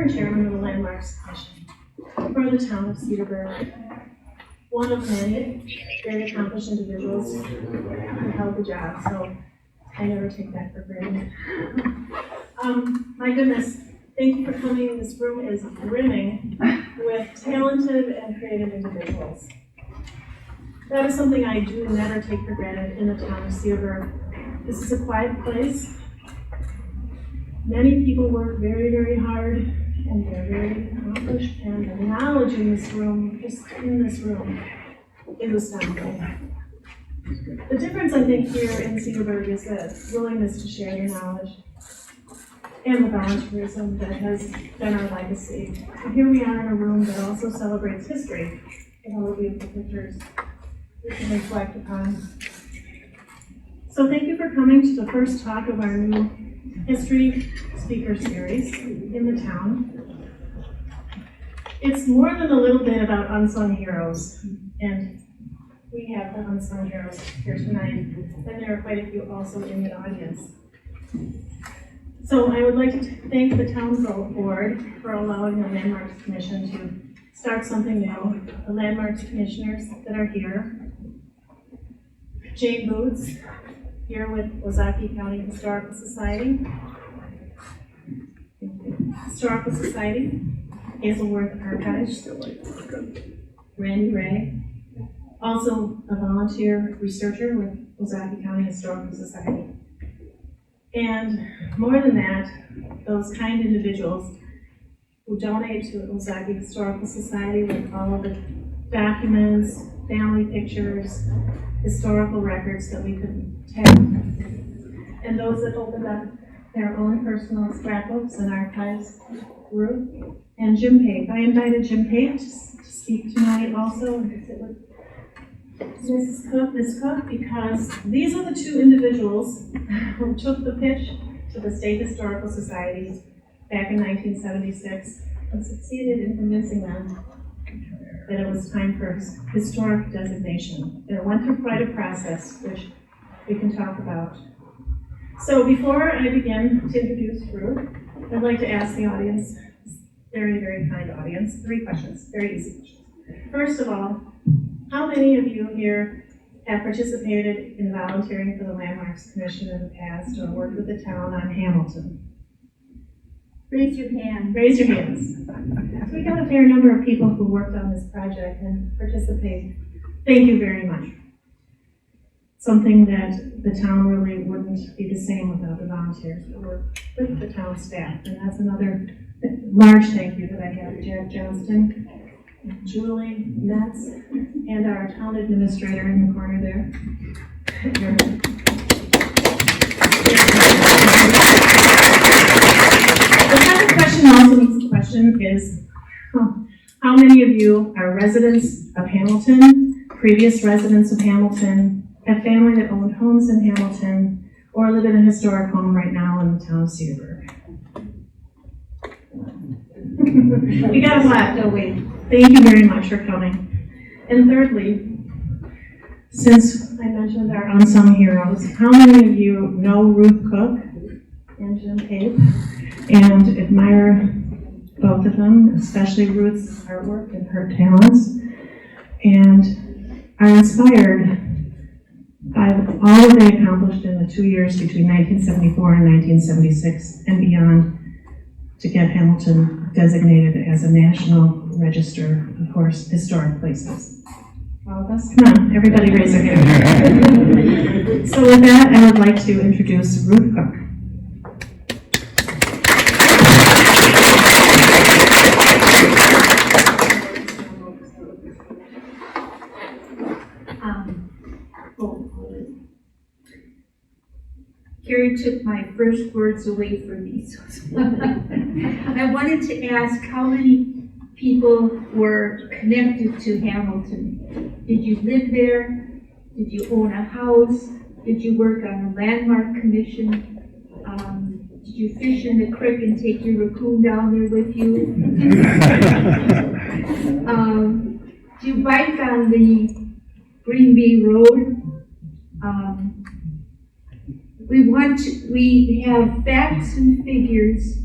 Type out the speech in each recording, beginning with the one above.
Chairman of the Landmarks Commission for the town of Cedarburg. One of many very accomplished individuals who held the job, so I never take that for granted. My goodness, thank you for coming. This room is brimming with talented and creative individuals. That is something I do never take for granted in the town of Cedarburg. This is a quiet place. Many people work very, very hard, and they're very accomplished, and the knowledge in this room, just in this room, is astounding. The difference, I think, here in Cedarburg is the willingness to share the knowledge and the volunteerism that has been our legacy. And here we are in a room that also celebrates history in all the beautiful pictures we can reflect upon. So thank you for coming to the first talk of our new history speaker series in the town. It's more than a little bit about unsung heroes, and we have the unsung heroes here tonight, and there are quite a few also in the audience. So I would like to thank the town board for allowing the Landmarks Commission to start something new. The Landmarks Commissioners that are here, Jane Boots, here with Ozaukee County Historical Society, Hazelworth Archives, Randy Ray, also a volunteer researcher with Ozaukee County Historical Society. And more than that, those kind individuals who donate to Ozaukee Historical Society with all of the documents, family pictures, historical records that we could have. And those that opened up their own personal scrapbooks and archives, Ruth and Jim Pape. I invited Jim Pape to speak tonight also and to sit with Ms. Cook, because these are the two individuals who took the pitch to the State Historical Society back in 1976 and succeeded in convincing them that it was time for historic designation. It went through quite a process, which we can talk about. So before I begin to introduce Ruth, I'd like to ask the audience, very, very kind audience, 3 questions, very easy questions. First of all, how many of you here have participated in volunteering for the Landmarks Commission in the past or worked with the town on Hamilton? Raise your hand. Raise your hands. So we got a fair number of people who worked on this project and participated. Thank you very much. Something that the town really wouldn't be the same without the volunteers that work with the town staff. And that's another large thank you that I have to Jack Johnston, Julie Metz, and our town administrator in the corner there. The second question also needs a question is, how many of you are residents of Hamilton, previous residents of Hamilton, have family that owned homes in Hamilton, or live in a historic home right now in the town of Cedarburg? We got a lot, don't we? Thank you very much for coming. And thirdly, since I mentioned our unsung heroes, how many of you know Ruth Cook and Jim Pape and admire both of them, especially Ruth's artwork and her talents, and are inspired by all that they accomplished in the 2 years between 1974 and 1976 and beyond to get Hamilton designated as a national register of historic places? All of us? Come on, everybody raise their hand. So with that, I would like to introduce Ruth Cook. Carrie took my first words away from me. So I wanted to ask how many people were connected to Hamilton. Did you live there? Did you own a house? Did you work on a landmark commission? Did you fish in the creek and take your raccoon down there with you? Do you bike on the Green Bay Road? We have facts and figures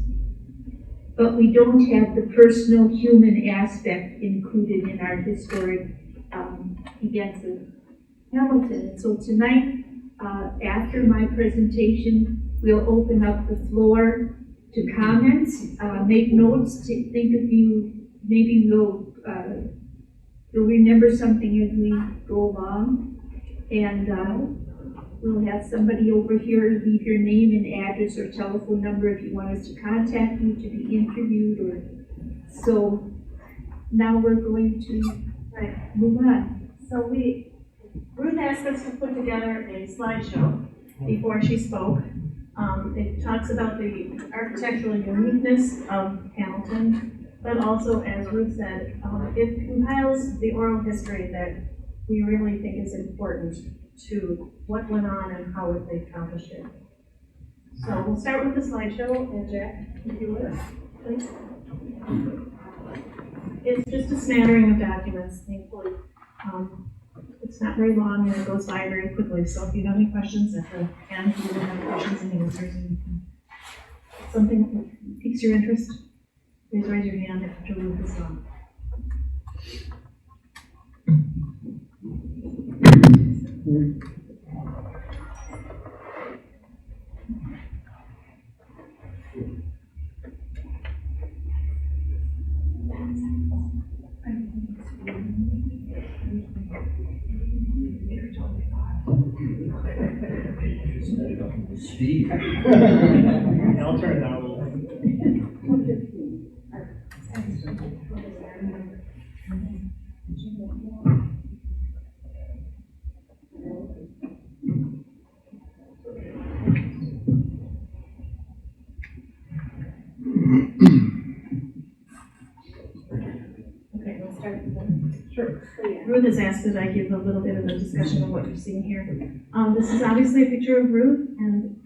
but we don't have the personal human aspect included in our historic events of Hamilton. So tonight, after my presentation, we'll open up the floor to comments, make notes, to think of you, maybe you'll remember something as we go along. And we'll have somebody over here leave your name and address or telephone number if you want us to contact you to be interviewed. Or so now we're going to move on. So Ruth asked us to put together a slideshow before she spoke. It talks about the architectural uniqueness of Hamilton, but also, as Ruth said, it compiles the oral history that we really think is important to what went on and how they accomplished it. So we'll start with the slideshow, and Jack, if you would, please. It's just a smattering of documents, thankfully. It's not very long and it goes by very quickly, so if you have any questions at the end, you will have questions and answers. And something that piques your interest, please raise your hand after Ruth is done. Steve. I'll turn it down. Okay, we'll start with that. Sure. Ruth has asked that I give a little bit of a discussion of what you're seeing here. This is obviously a picture of Ruth, and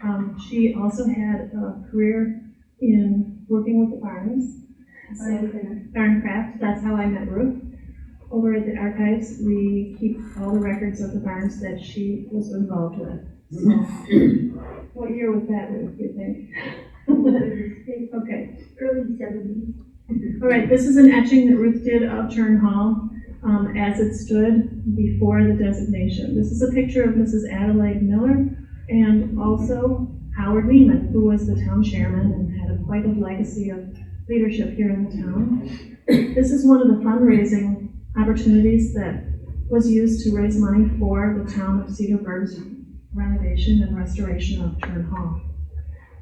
she also had a career in working with the barns. Barncraft, that's how I met Ruth. Over at the archives, we keep all the records of the barns that she was involved with. So, what year was that, Ruth, do you think? Okay. Early 70s. All right, this is an etching that Ruth did of Turn Hall as it stood before the designation. This is a picture of Mrs. Adelaide Miller and also Howard Lehman, who was the town chairman and had quite a legacy of leadership here in the town. This is one of the fundraising opportunities that was used to raise money for the town of Cedarburg's renovation and restoration of Turn Hall.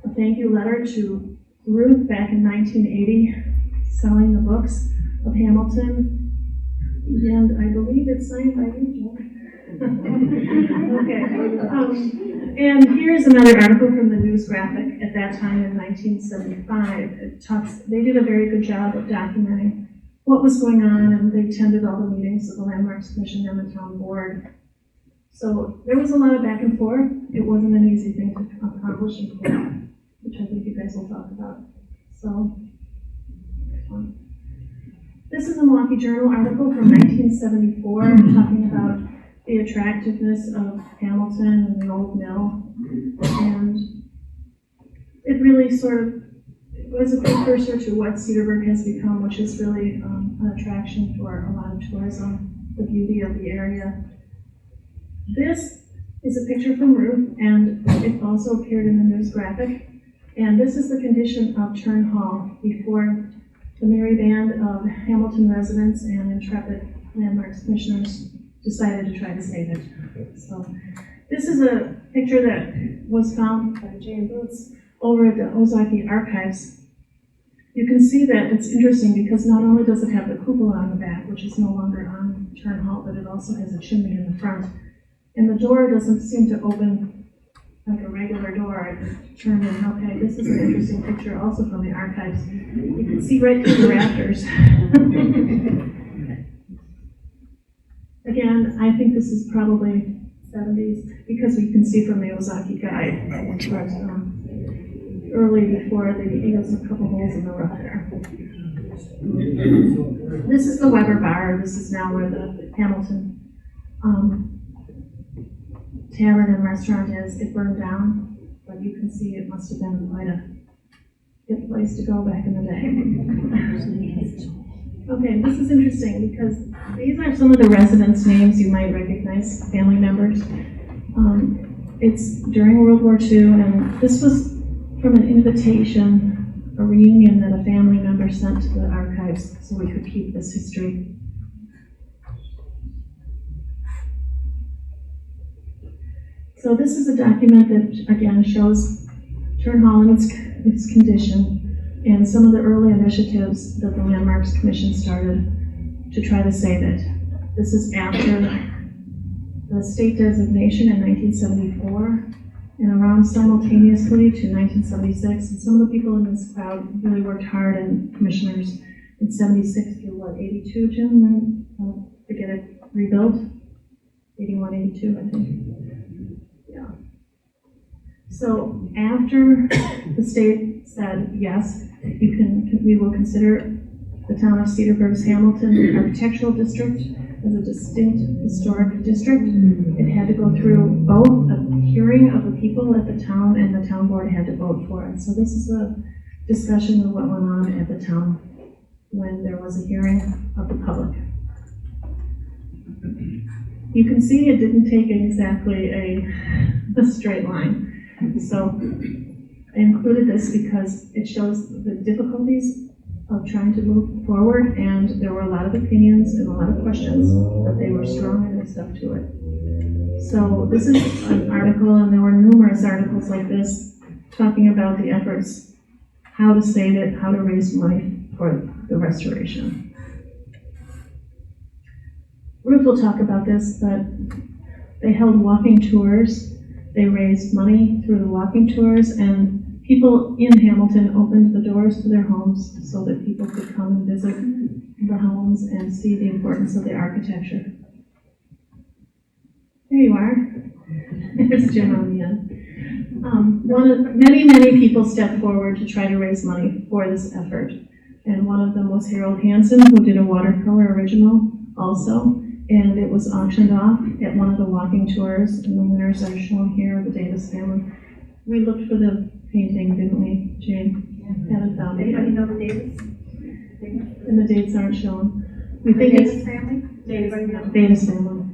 A thank you letter to Ruth back in 1980, selling the books of Hamilton, and I believe it's signed by you, Jack. Okay. And here's another article from the News Graphic at that time in 1975. They did a very good job of documenting what was going on, and they attended all the meetings of the Landmarks Commission and the town board. So there was a lot of back and forth. It wasn't an easy thing to accomplish in court, which I think you guys will talk about. So, this is a Milwaukee Journal article from 1974 talking about the attractiveness of Hamilton and the old mill. And it really sort of was a precursor to what Cedarburg has become, which is really an attraction for a lot of tourism, the beauty of the area. This is a picture from Ruth, and it also appeared in the News Graphic. And this is the condition of Turn Hall before the merry band of Hamilton residents and intrepid Landmarks commissioners decided to try to save it. So this is a picture that was found by Jane Boots over at the Ozaki Archives. You can see that it's interesting because not only does it have the cupola on the back, which is no longer on Turn Hall, but it also has a chimney in the front. And the door doesn't seem to open like a regular door. I determined, okay, this is an interesting picture also from the archives. You can see right through the rafters. Again, I think this is probably 70s because we can see from the Ozaki guide. But, early before the Eagles, a couple holes in the roof there. This is the Weber Bar. This is now where the Hamilton Tavern and restaurant is. It burned down, but you can see it must have been quite a good place to go back in the day. Okay, this is interesting because these are some of the residents' names you might recognize, family members. It's during World War II, and this was from an invitation, a reunion that a family member sent to the archives so we could keep this history. So this is a document that, again, shows Turn Hall and its condition and some of the early initiatives that the Landmarks Commission started to try to save it. This is after the state designation in 1974 and around simultaneously to 1976. And some of the people in this crowd really worked hard, and commissioners in 76 through 82, Jim? To get it rebuilt? 81, 82, I think. Yeah. So after the state said, yes, we will consider the town of Cedarburg's Hamilton architectural district as a distinct historic district, it had to go through both a hearing of the people at the town, and the town board had to vote for it. So this is a discussion of what went on at the town when there was a hearing of the public. You can see it didn't take exactly a straight line. So I included this because it shows the difficulties of trying to move forward, and there were a lot of opinions and a lot of questions, but they were strong and they stuck to it. So this is an article, and there were numerous articles like this talking about the efforts, how to save it, how to raise money for the restoration. Ruth will talk about this, but they held walking tours. They raised money through the walking tours, and people in Hamilton opened the doors to their homes so that people could come and visit the homes and see the importance of the architecture. There you are. There's Jim on the end. Many people stepped forward to try to raise money for this effort. And one of them was Harold Hansen, who did a watercolor original also. And it was auctioned off at one of the walking tours, and the winners are shown here, the Davis family. We looked for the painting, didn't we, Jane? Yeah. Haven't found it. Anybody know the Davis? And the dates aren't shown. We think Davis it's family? Davis family.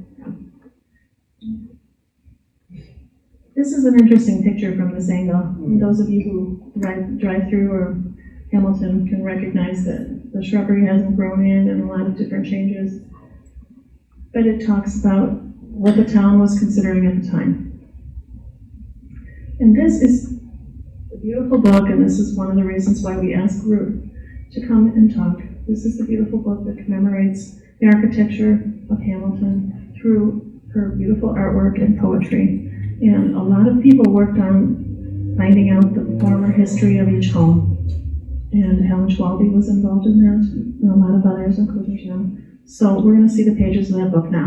This is an interesting picture from this angle. Those of you who drive through or Hamilton can recognize that the shrubbery hasn't grown in and a lot of different changes. But it talks about what the town was considering at the time. And this is a beautiful book, and this is one of the reasons why we asked Ruth to come and talk. This is the beautiful book that commemorates the architecture of Hamilton through her beautiful artwork and poetry. And a lot of people worked on finding out the former history of each home. And Helen Schwalbe was involved in that, and a lot of others, including Jim. So we're going to see the pages of that book now.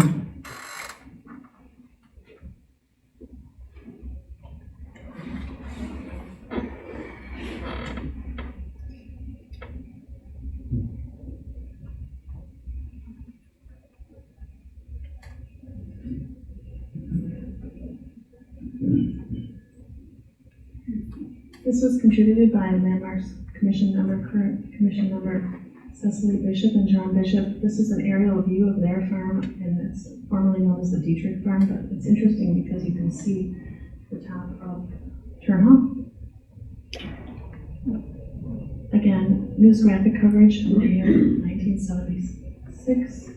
This was contributed by Landmarks Commission member, current Commission member Cecily Bishop and John Bishop. This is an aerial view of their farm, and it's formerly known as the Dietrich farm, but it's interesting because you can see the top of Turn Hall. Again, news graphic coverage in the year 1976.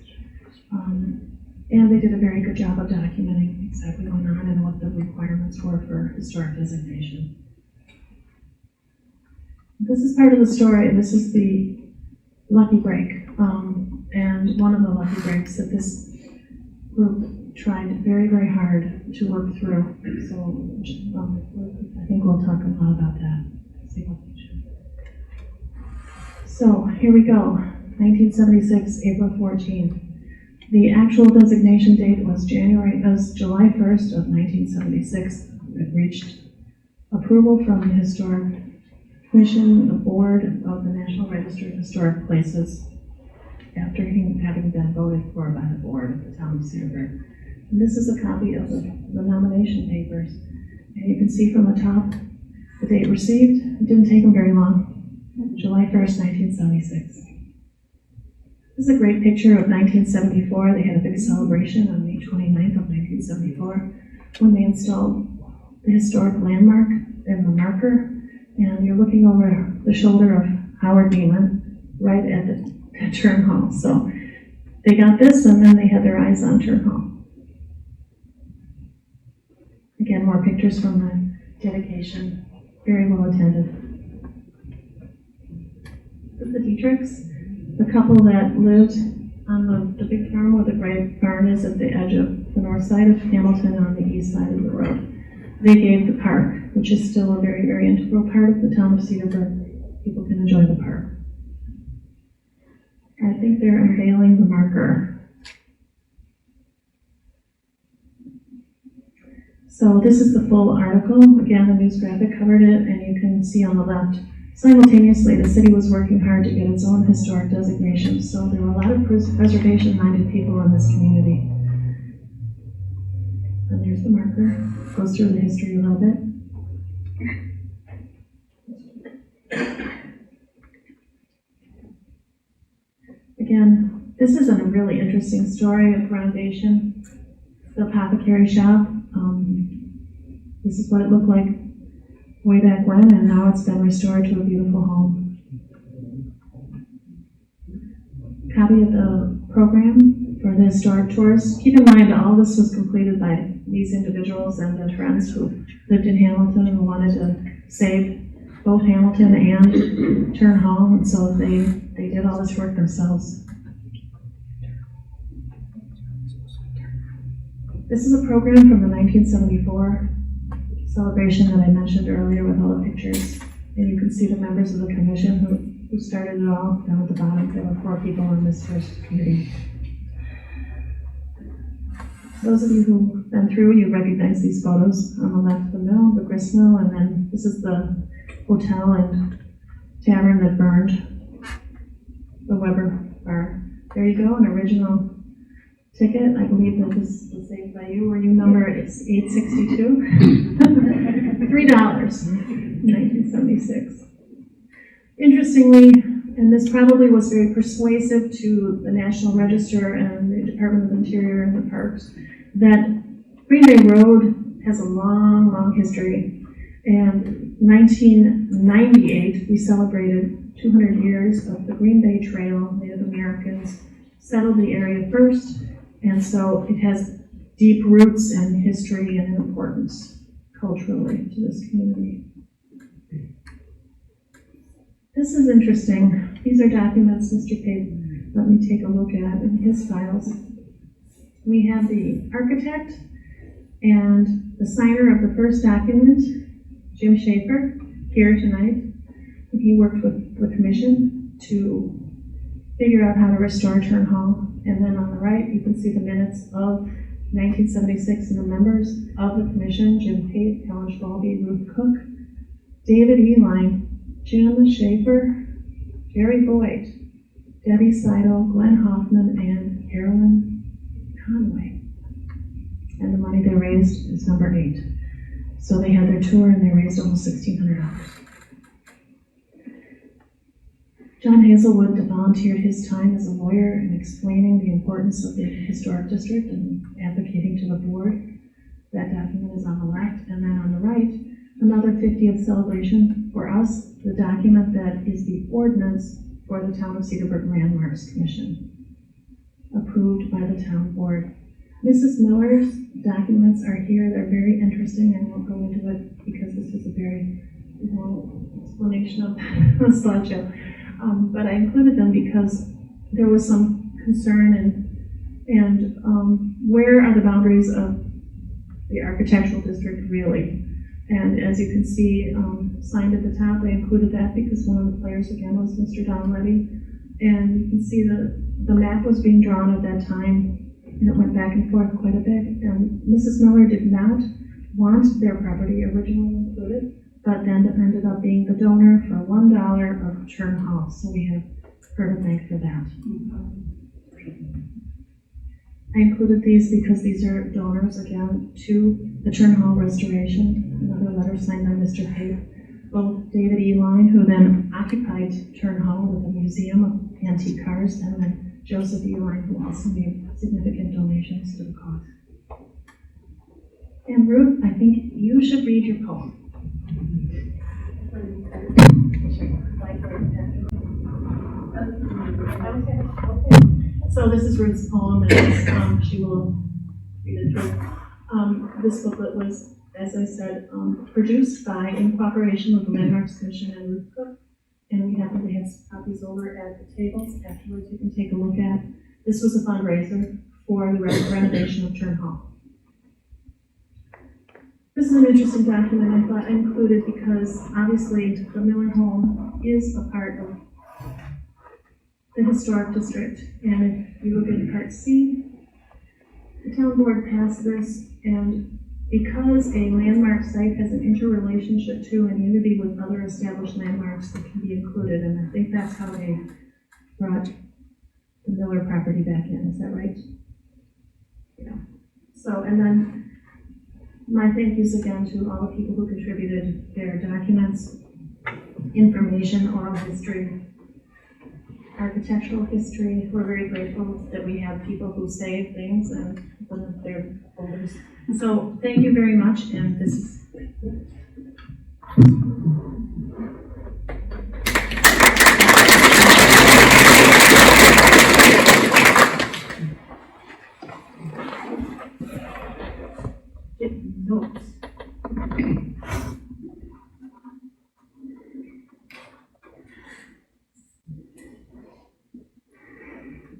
And they did a very good job of documenting exactly what went on and what the requirements were for historic designation. This is part of the story, and this is the lucky break. And one of the lucky breaks that this group tried very, very hard to work through. So I think we'll talk a lot about that. So here we go, 1976, April 14th. The actual designation date was July 1st of 1976. It reached approval from the Historic Commission, the board of the National Register of Historic Places, after having been voted for by the board of the town of Cedarburg. And this is a copy of the nomination papers. And you can see from the top the date received. It didn't take them very long. July 1st, 1976. This is a great picture of 1974. They had a big celebration on May 29th of 1974 when they installed the historic landmark and the marker. And you're looking over the shoulder of Howard Beeman right at the Turn Hall. So they got this and then they had their eyes on Turn Hall. Again, more pictures from the dedication. Very well attended. This is the Dietrichs. The couple that lived on the big farm where the gray barn is at the edge of the north side of Hamilton on the east side of the road. They gave the park, which is still a very, very integral part of the town of Cedarburg. People can enjoy the park. I think they're unveiling the marker. So this is the full article. Again, the news graphic covered it, and you can see on the left, simultaneously, the city was working hard to get its own historic designation, so there were a lot of preservation-minded people in this community. And there's the marker. Goes through the history a little bit. Again, this is a really interesting story of renovation. The apothecary shop. This is what it looked like way back when, and now it's been restored to a beautiful home. Copy of the program for the historic tours. Keep in mind, all this was completed by these individuals and their friends who lived in Hamilton and wanted to save both Hamilton and Turn Hall, and so they did all this work themselves. This is a program from the 1974 celebration that I mentioned earlier with all the pictures, and you can see the members of the commission who started it all down at the bottom. There were 4 people in this first committee. Those of you who've been through, you recognize these photos. On the left, the mill, the grist mill, and then this is the hotel and tavern that burned, the Weber bar. There you go, an original ticket. I believe that this was saved by you. Were you number? It's 862. $3, 1976. Interestingly, and this probably was very persuasive to the National Register and the Department of Interior and the Parks, that Green Bay Road has a long, long history. And 1998, we celebrated 200 years of the Green Bay Trail. Native Americans settled the area first, and so it has deep roots and history and importance culturally to this community. This is interesting. These are documents Mr. Pape let me take a look at in his files. We have the architect and the signer of the first document, Jim Schaefer, here tonight. He worked with the commission to figure out how to restore Turn Hall. And then on the right, you can see the minutes of 1976 and the members of the commission: Jim Pape, Helen Schwalbe, Ruth Cook, David Eline, Jim Schaefer, Jerry Boyd, Debbie Seidel, Glenn Hoffman, and Carolyn Conway. And the money they raised is number 8. So they had their tour and they raised almost $1,600. John Hazelwood volunteered his time as a lawyer in explaining the importance of the historic district and advocating to the board. That document is on the left, and then on the right, another 50th celebration for us, the document that is the ordinance for the Town of Cedarburg Landmarks Commission, approved by the town board. Mrs. Miller's documents are here. They're very interesting. I won't go into it because this is a very long explanation of the slideshow. But I included them because there was some concern and where are the boundaries of the architectural district really? And as you can see, signed at the top, I included that because one of the players again was Mr. Don Letty. And you can see the map was being drawn at that time, and it went back and forth quite a bit. And Mrs. Miller did not want their property originally included, but then ended up being the donor for $1 of Turn Hall. So we have her to thank for that. I included these because these are donors, again, to the Turn Hall restoration. Another letter signed by Mr. Pape. both David E. Line, who then occupied Turn Hall with a museum of antique cars, and then Joseph E. Line, who also made significant donations to the cause. And Ruth, I think you should read your poem. So this is Ruth's poem, and she will read it through. This booklet was, as I said, produced in cooperation with the Landmarks Commission and Ruth Cook, and we happen to have copies over at the tables afterwards you can take a look at. This was a fundraiser for the renovation of Turn Hall. This is an interesting document I thought I included because obviously the Miller home is a part of the historic district, and if you look at Part C, the town board passed this, and because a landmark site has an interrelationship to and unity with other established landmarks, it can be included, and I think that's how they brought the Miller property back in. Is that right? Yeah. So, and then my thank yous again to all the people who contributed their documents, information, oral history, architectural history. We're very grateful that we have people who save things and put them in their folders. So thank you very much, and this is notes.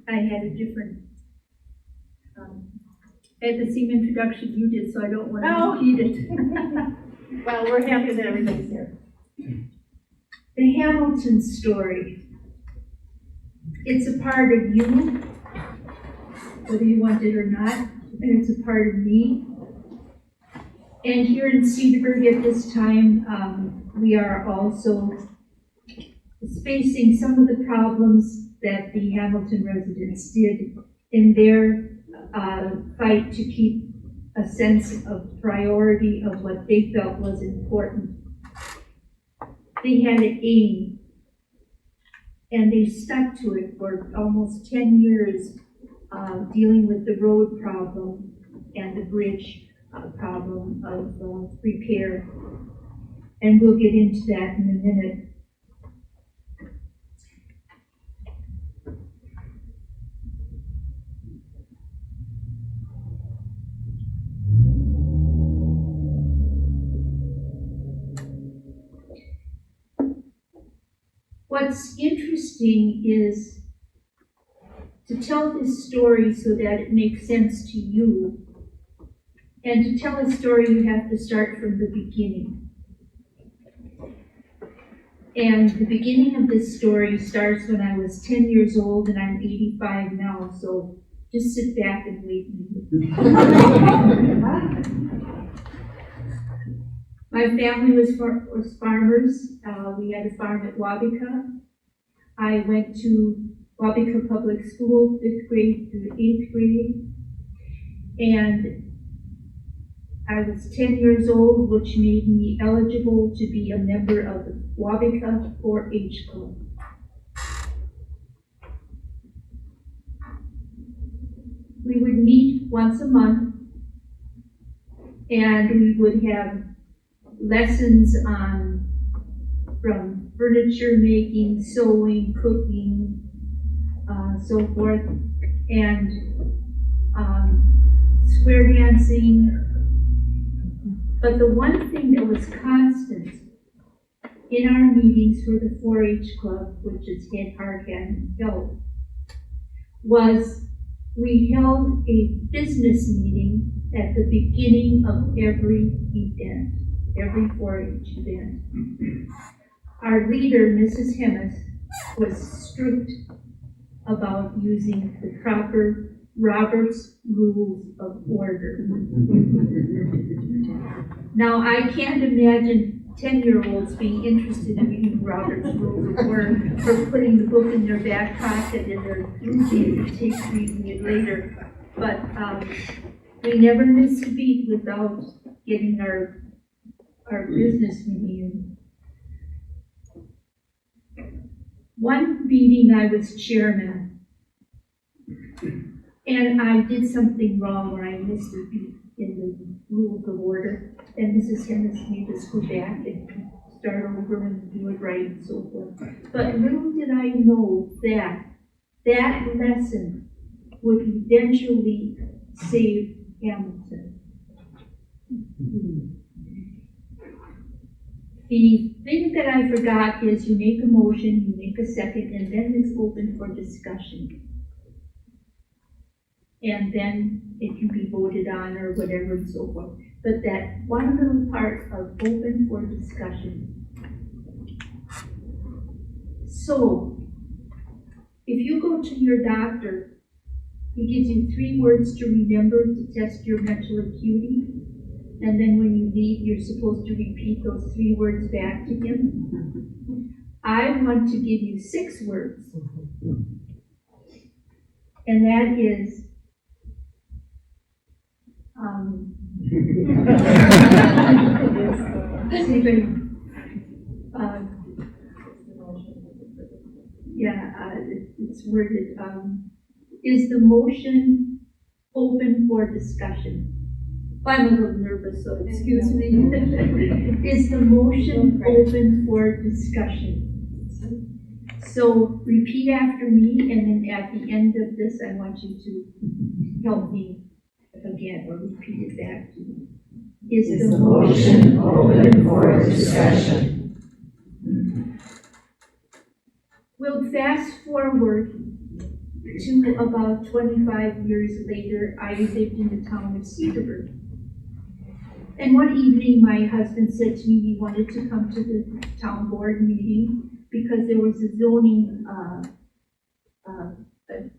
I had a different, I had the same introduction you did, so I don't want to repeat it. well, we're happy that everybody's here. The Hamilton story. It's a part of you, whether you want it or not, and it's a part of me. And here in Cedarburg at this time, we are also facing some of the problems that the Hamilton residents did in their fight to keep a sense of priority of what they felt was important. They had an aim, and they stuck to it for almost 10 years, dealing with the road problem and the bridge problem of repair. And we'll get into that in a minute. What's interesting is to tell this story so that it makes sense to you. And to tell a story, you have to start from the beginning. And the beginning of this story starts when I was 10 years old, and I'm 85 now, so just sit back and wait. My family was farmers. We had a farm at Wabica. I went to Wabica Public School, 5th grade through 8th grade. And I was 10 years old, which made me eligible to be a member of the Wabica 4-H Club. We would meet once a month, and we would have lessons from furniture making, sewing, cooking, so forth, and square dancing. But the one thing that was constant in our meetings for the 4-H Club, which is held, was we held a business meeting at the beginning of every event, every 4-H event. Our leader, Mrs. Hemmes, was strict about using the proper Robert's Rules of Order. Now, I can't imagine 10-year-olds being interested in reading Robert's Rules of Order or putting the book in their back pocket and their take reading it later. But we never missed a beat without getting our business meeting. one meeting I was chairman, and I did something wrong where I missed a beat in the rules of order, and Mrs. Hennis made us go back and start over and do it right and so forth. But little did I know that that lesson would eventually save Hamilton. The thing that I forgot is you make a motion, you make a second, and then it's open for discussion. And then it can be voted on or whatever and so forth. But that one little part of open for discussion. So, if you go to your doctor, he gives you 3 words to remember to test your mental acuity. And then when you leave, you're supposed to repeat those 3 words back to him. I want to give you 6 words. And that is, it's worded, is the motion open for discussion? I'm a little nervous, so excuse me. Is the motion open for discussion? So repeat after me, and then at the end of this, I want you to help me again, or repeat it back to me. Is the motion open for discussion? We'll fast forward to about 25 years later. I lived in the town of Cedarburg. And one evening, my husband said to me he wanted to come to the town board meeting because there was a zoning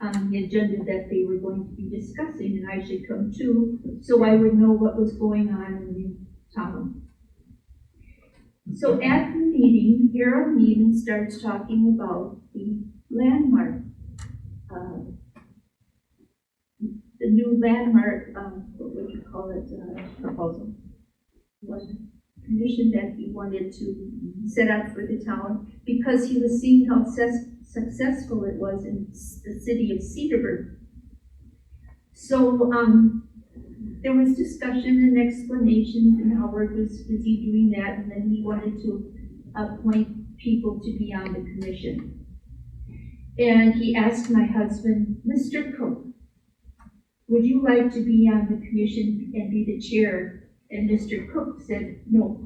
on the agenda that they were going to be discussing, and I should come too, so I would know what was going on in the town. So at the meeting, Harold Neiman starts talking about the landmark, the new landmark, what would you call it, proposal? Was commission that he wanted to set up for the town because he was seeing how successful it was in the city of Cedarburg. So there was discussion and explanations, and Howard was busy doing that, and then he wanted to appoint people to be on the commission. And he asked my husband, Mr. Cook, would you like to be on the commission and be the chair? And Mr. Cook said, no.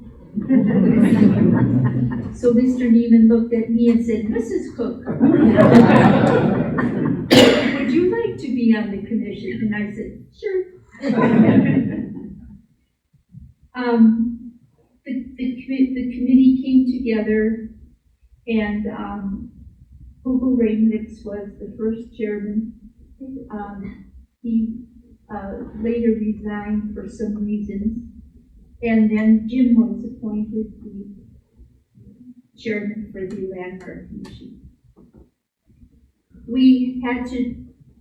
So Mr. Neiman looked at me and said, Mrs. Cook, would you like to be on the commission? And I said, sure. The committee came together, and Hugo Raymix was the first chairman. He later resigned for some reasons, and then Jim was appointed the chairman for the Landmark Commission. We had to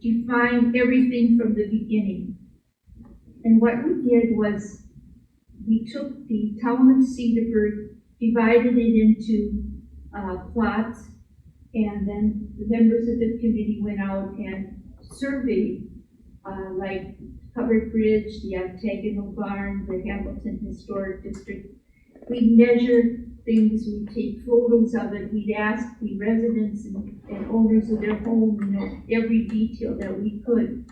define everything from the beginning, and what we did was we took the town of Cedarburg, divided it into plots, and then the members of the committee went out and surveyed like Covered Bridge, the Octagonal Barn, the Hamilton Historic District. We measured things, we take photos of it, we'd ask the residents and owners of their home, every detail that we could.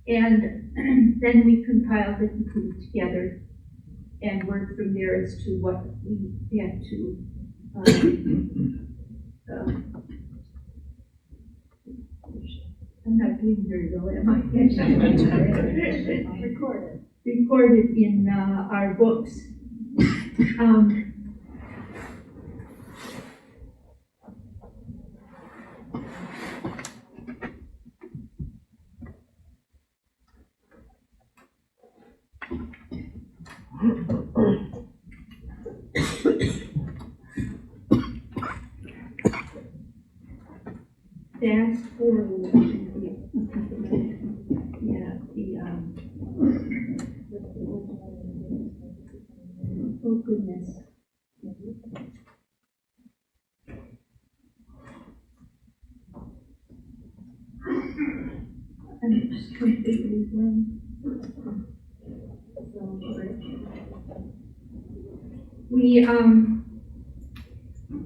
And then we compiled it and put it together and worked from there as to what we had to I'm not doing very well, am I? Recorded in our books. Fast forward. Oh goodness. I'm just completely blank.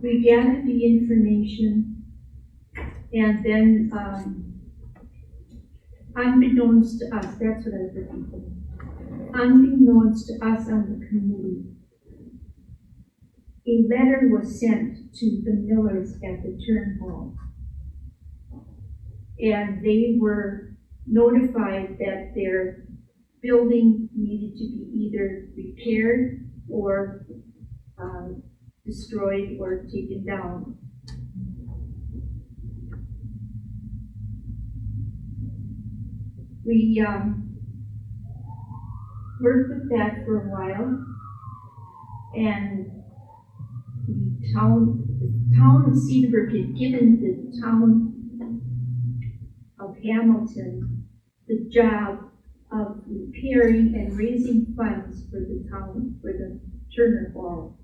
We gathered the information, and then, unbeknownst to us, that's what I was looking for. Unbeknownst to us on the committee, a letter was sent to the Millers at the Turn Hall. And they were notified that their building needed to be either repaired or destroyed or taken down. We worked with that for a while, and the town of Cedarburg had given the town of Hamilton the job of repairing and raising funds for the town, for the Turner Hall,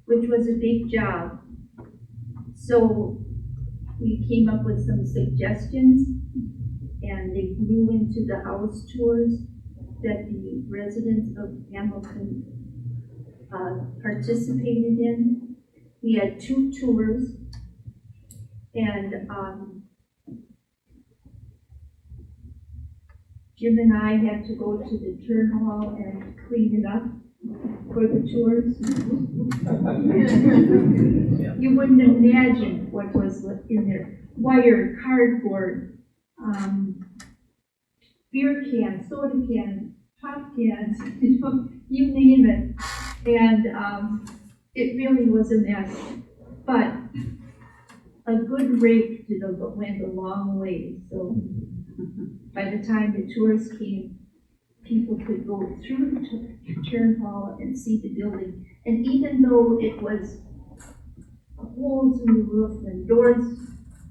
which was a big job. So we came up with some suggestions, and they grew into the house tours that the residents of Hamilton participated in. We had 2 tours, and Jim and I had to go to the Turn Hall and clean it up for the tours. You wouldn't imagine what was in there. Wire, cardboard, beer cans, soda cans, pop cans, you name it. And it really was a mess. But a good rake went a long way. So by the time the tours came, people could go through the Turn Hall and see the building. And even though it was holes in the roof and doors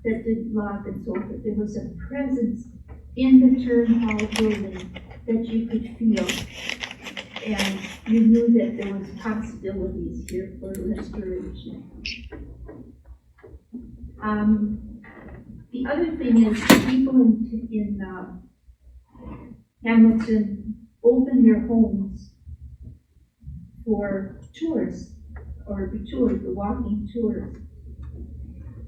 that didn't lock and so forth, there was a presence in the Turn Hall building that you could feel. And you knew that there was possibilities here for restoration. The other thing is, people in Hamilton opened their homes for tours, or the tours, the walking tours.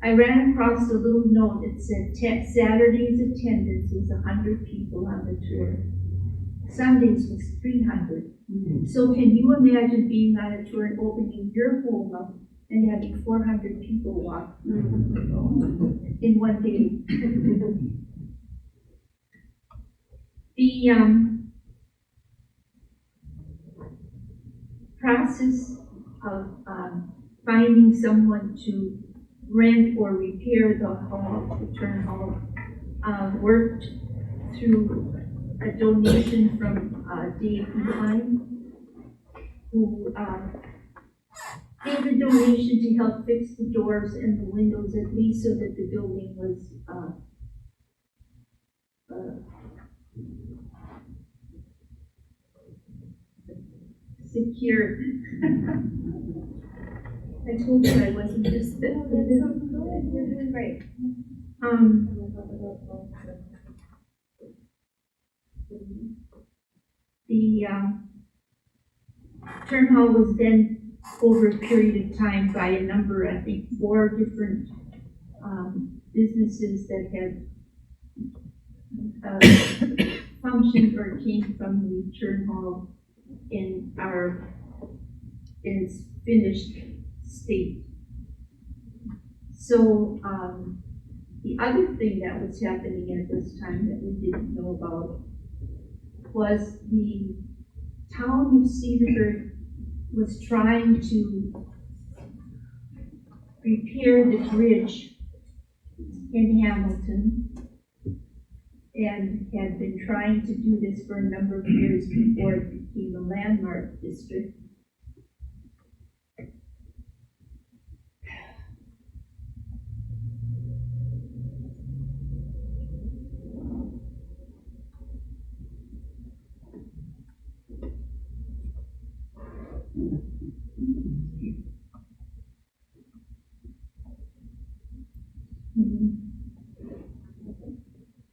I ran across a little note that said Saturday's attendance was 100 people on the tour. Sundays was 300. So can you imagine being on a tour and opening your home up and having 400 people walk in one day? The process of finding someone to rent or repair the hall, the Turn Hall, worked through a donation from Dave Klein, who gave a donation to help fix the doors and the windows, at least so that the building was secure. I told you I wasn't just that. You're doing great. The Turn Hall was then, over a period of time, by a number, I think 4 different businesses that had functioned or came from the Turn Hall in its finished state. So the other thing that was happening at this time that we didn't know about was the town of Cedarburg was trying to repair the bridge in Hamilton, and had been trying to do this for a number of years before it became a landmark district.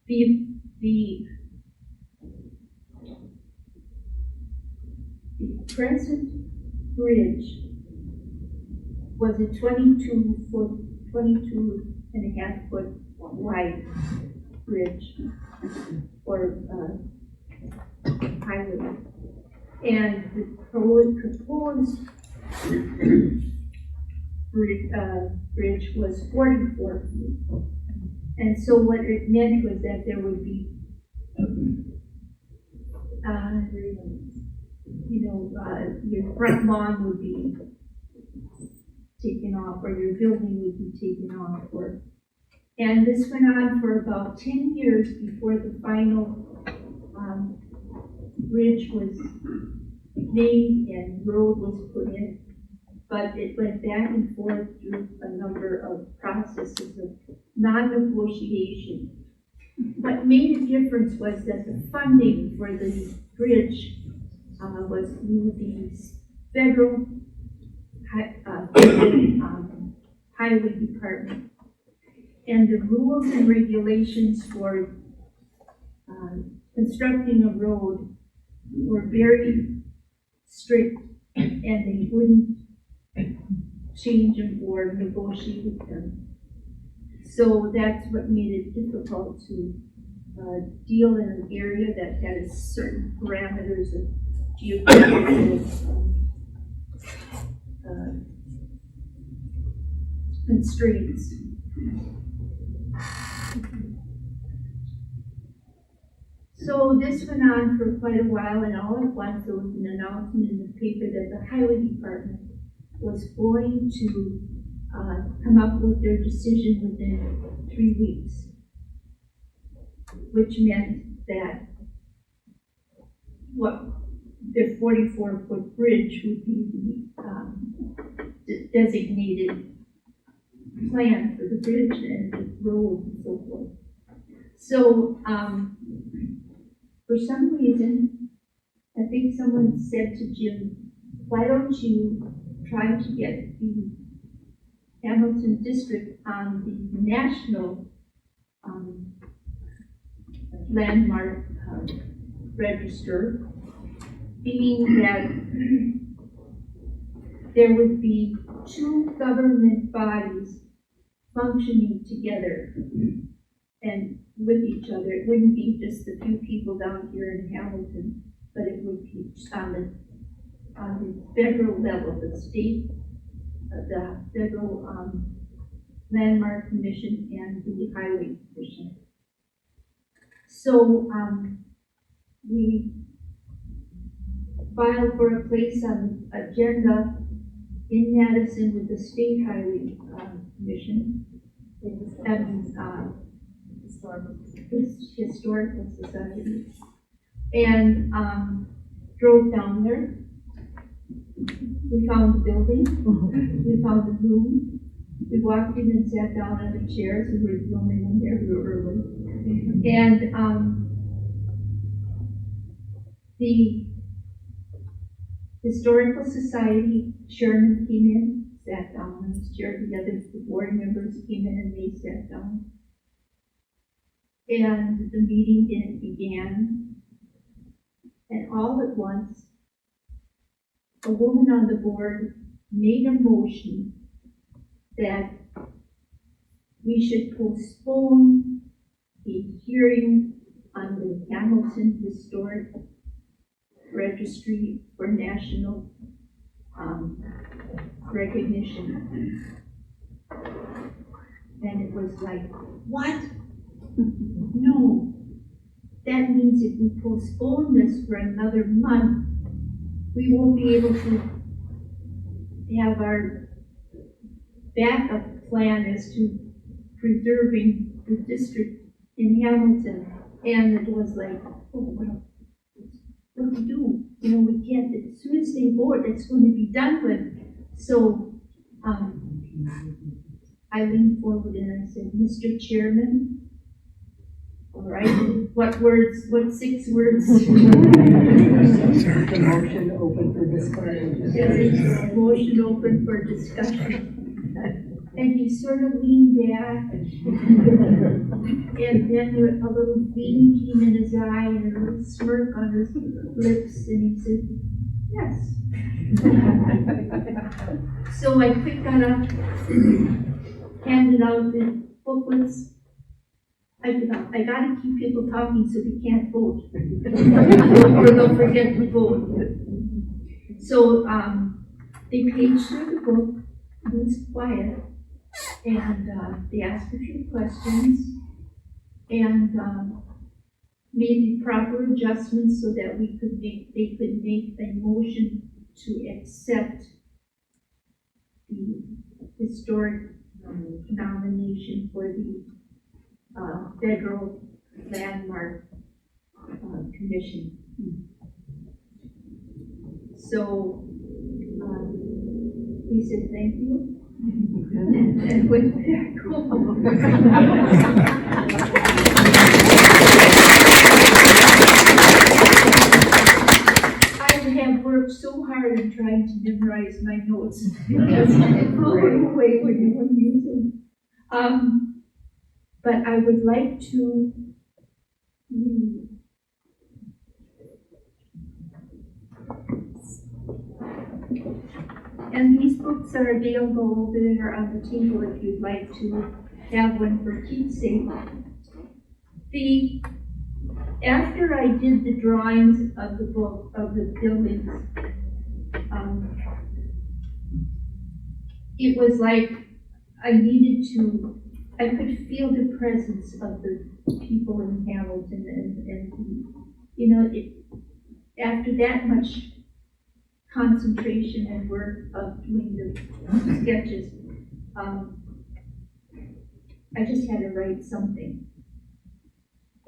The the present bridge was a 22.5 foot wide bridge or highway. And the proposed bridge was 44 feet. And so what it meant was that there would be, your front lawn would be taken off, or your building would be taken off, and this went on for about 10 years before the final bridge was made and road was put in. But it went back and forth through a number of processes of non-negotiation. What made a difference was that the funding for the bridge was through the federal highway department. And the rules and regulations for constructing a road were very strict, and they wouldn't change them or negotiate with them. So that's what made it difficult to deal in an area that has certain parameters of geographical constraints. So this went on for quite a while, and all at once there was an announcement in the paper that the highway department was going to come up with their decision within 3 weeks, which meant that the 44-foot bridge would be the designated plan for the bridge and the road and so forth. So, for some reason, I think someone said to Jim, why don't you try to get the Hamilton district on the national landmark register, meaning that there would be 2 government bodies functioning together and with each other. It wouldn't be just a few people down here in Hamilton, but it would be on the federal level, the state, the federal landmark commission and the highway commission. So we filed for a place on the agenda in Madison with the state highway commission and historical society, and drove down there. We found the building, we found the room, we walked in and sat down on the chairs, we were the only one there, we were early. And the historical society chairman came in, sat down on his chair, the board members came in and they sat down. And the meeting began, and all at once, a woman on the board made a motion that we should postpone the hearing on the Hamilton Historic Registry for national recognition. And it was like, what? No. That means if we postpone this for another month, we won't be able to have our backup plan as to preserving the district in Hamilton. And it was like, oh, well, what do we do? You know, we can't, as soon as they vote, it's going to be done with. So I leaned forward and I said, Mr. Chairman, all right, what 6 words? Motion open for discussion. Motion open for discussion. And he sort of leaned back, and then a little gleam came in his eye and a little smirk on his lips, and he said, yes. So I quick got up, handed out the booklets. I gotta keep people talking so they can't vote, or they'll forget to vote. So they paged through the book. It was quiet, and they asked a few questions, and made the proper adjustments so that they could make a motion to accept the historic nomination for the federal landmark commission. So we said thank you and went back home. I have worked so hard in trying to memorize my notes because it blew away when you wouldn't use them. But I would like to read. And these books are available there on the table if you'd like to have one for keepsake. After I did the drawings of the book, of the buildings, it was like I could feel the presence of the people in Hamilton, and you know, after that much concentration and work of doing the sketches, I just had to write something.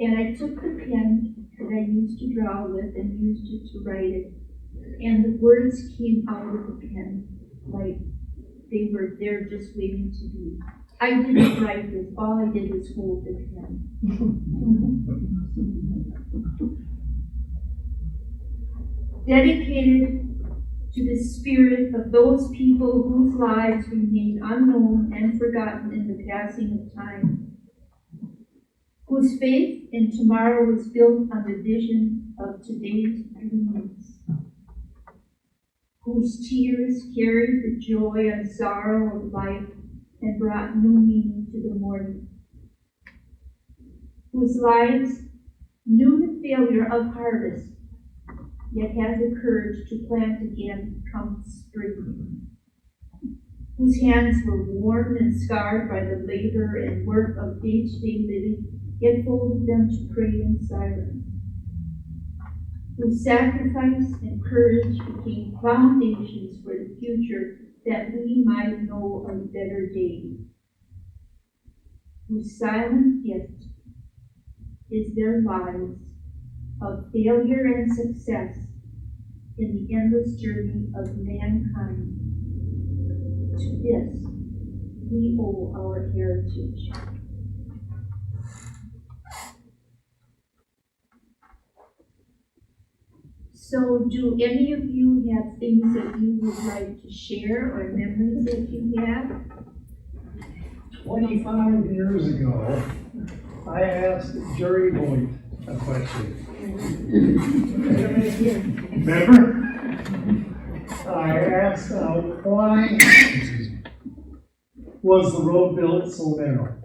And I took the pen that I used to draw with and used it to write it, and the words came out of the pen like they were there just waiting to be. I didn't write this, all I did was hold the pen. Dedicated to the spirit of those people whose lives remain unknown and forgotten in the passing of time, whose faith in tomorrow was built on the vision of today's dreams, whose tears carried the joy and sorrow of life and brought new meaning to the morning, whose lives knew the failure of harvest, yet had the courage to plant again come spring, whose hands were worn and scarred by the labor and work of day-to-day living, yet folded them to pray in silence, whose sacrifice and courage became foundations for the future that we might know a better day, whose silent gift is their lives of failure and success in the endless journey of mankind. To this, we owe our heritage. So, do any of you have things that you would like to share or memories that you have? 25 years ago, I asked Jerry Boyd a question. Remember? I asked why was the road built so narrow?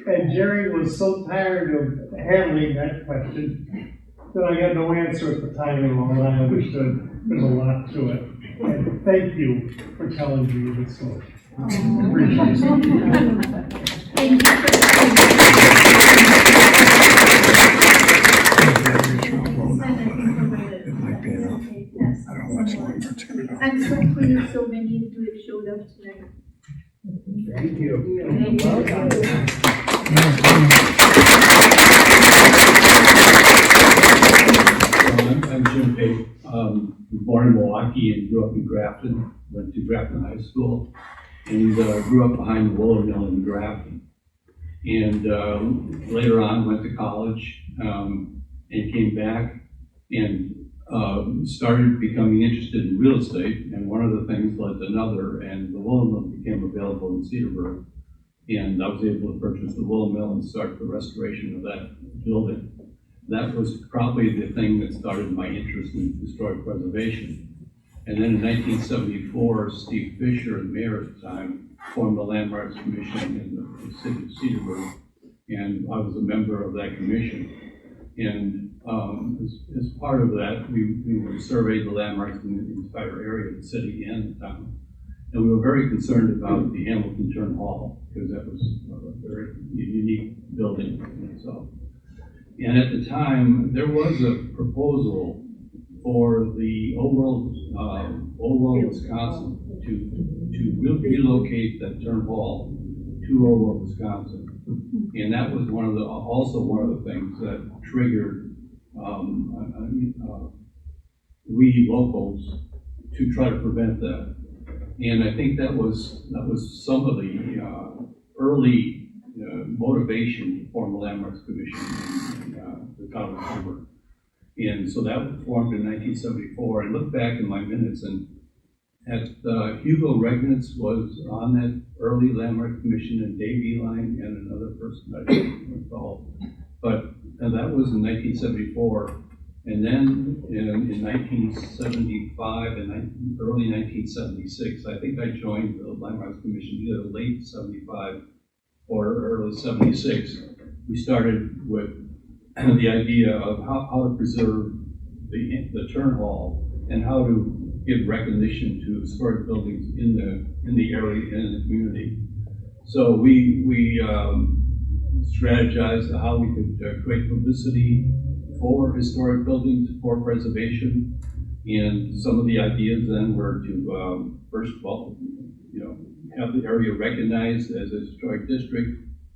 And Jerry was so tired of handling that question that I got no answer at the time anymore, and I understood there's a lot to it. And thank you for telling me this story. Appreciate it. Thank you for I'm so pleased so many of you have showed up tonight. Thank you. I'm Jim Pate. Born in Milwaukee and grew up in Grafton. Went to Grafton High School and grew up behind the Willow Mill in Grafton. And later on went to college and came back and started becoming interested in real estate, and one of the things led to another, and the woolen mill became available in Cedarburg. And I was able to purchase the woolen mill and start the restoration of that building. That was probably the thing that started my interest in historic preservation. And then in 1974, Steve Fisher, the mayor at the time, formed the Landmarks Commission in the city of Cedarburg, and I was a member of that commission. And as part of that, we surveyed the landmarks in the entire area of the city and the town. And we were very concerned about the Hamilton Turn Hall, because that was a very unique building in itself. And at the time, there was a proposal for the Old World, Wisconsin, to relocate that Turn Hall to Old World, Wisconsin. And that was also one of the things that triggered we locals to try to prevent that. And I think that was some of the early motivation to form the Landmarks Commission in the town of Cedarburg. And so that was formed in 1974. I look back in my minutes, and Hugo Regnitz was on that early Landmark Commission, and Dave Eline and another person I don't recall. But that was in 1974. And then in 1975 and early 1976, I think I joined the Landmarks Commission either late 75 or early 76. We started with the idea of how to preserve the Turn Hall and how to give recognition to historic buildings in the area and in the community. So we strategized how we could create publicity for historic buildings, for preservation, and some of the ideas then were to first of all, have the area recognized as a historic district.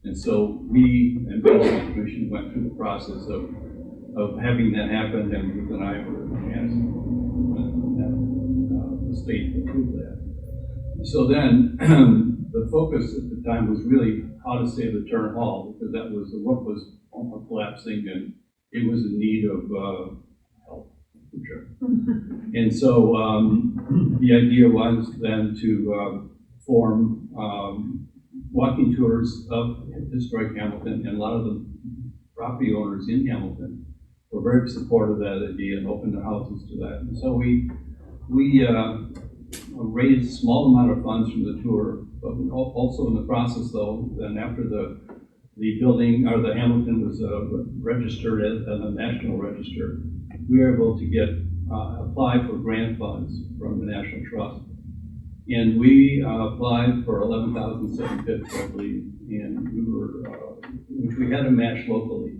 And so we and the Commission went through the process of having that happen, and Ruth and I were asked the state to approve that. So then the focus at the time was really how to save the Turn Hall, because the roof was almost collapsing and it was in need of help, for sure. And so the idea was then to form walking tours of historic Hamilton, and a lot of the property owners in Hamilton were very supportive of that idea and opened their houses to that. And so we raised a small amount of funds from the tour, but also in the process, though, then after the building, or the Hamilton was registered as a national register, we were able to apply for grant funds from the National Trust. And we applied for $11,750, I believe, and which we had to match locally.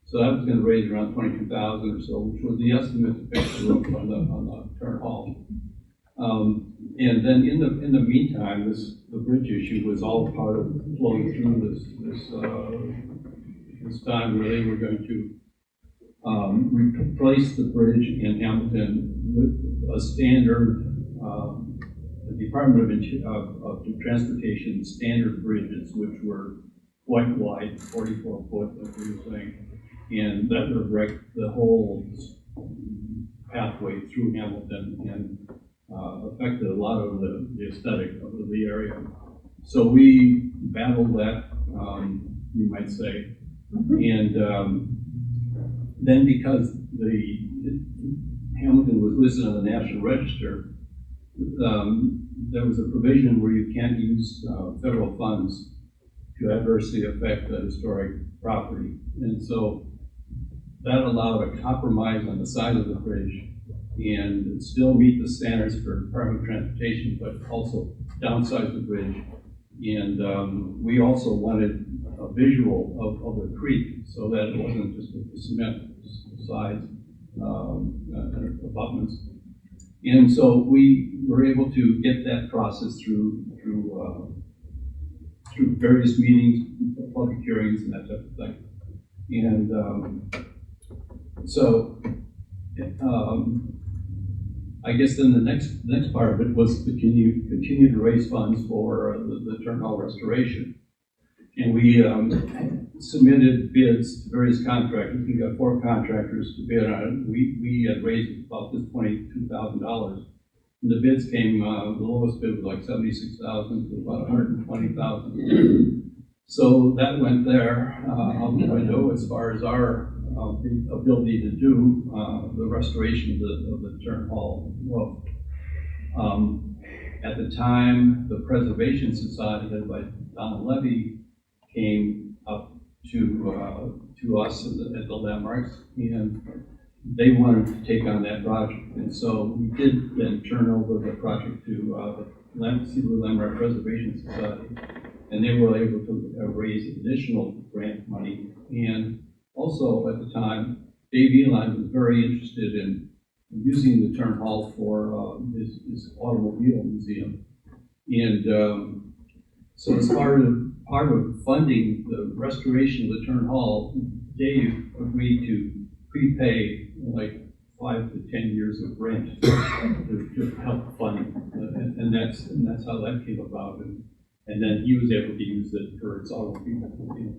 So that was going to raise around $22,000 or so, which was the estimate to fix the roof on the Turn Hall. And then in the meantime, the bridge issue was all part of flowing through this time where they were going to replace the bridge in Hamilton with a standard the Department of Transportation standard bridges, which were quite wide, 44 foot, like we were saying, and that would wreck the whole pathway through Hamilton and affected a lot of the aesthetic of the area. So we battled that, you might say, and then because Hamilton was listed on the National Register, there was a provision where you can't use federal funds to adversely affect the historic property. And so that allowed a compromise on the side of the bridge and still meet the standards for Department of Transportation, but also downsize the bridge. And we also wanted a visual of the creek so that it wasn't just a cement sides and abutments. And so we were able to get that process through various meetings, public hearings, and that type of thing. And so I guess then the next part of it was to continue to raise funds for the Turn Hall restoration. And we submitted bids to various contractors. We got 4 contractors to bid on it. We had raised about this $22,000. And the bids came, the lowest bid was like $76,000 to about $120,000. So that went there out the window as far as our ability to do the restoration of the Turn Hall roof. At the time, the Preservation Society, led by Donna Levy, came up to us at the landmarks, and they wanted to take on that project. And so we did then turn over the project to the Cedarburg Landmark Preservation Society, and they were able to raise additional grant money. And also at the time, Dave Eli was very interested in using the Turn Hall for his automobile museum. And so as part of funding the restoration of the Turn Hall, Dave agreed to prepay like 5 to 10 years of rent to help fund, and that's how that came about. And then he was able to use it for its automobile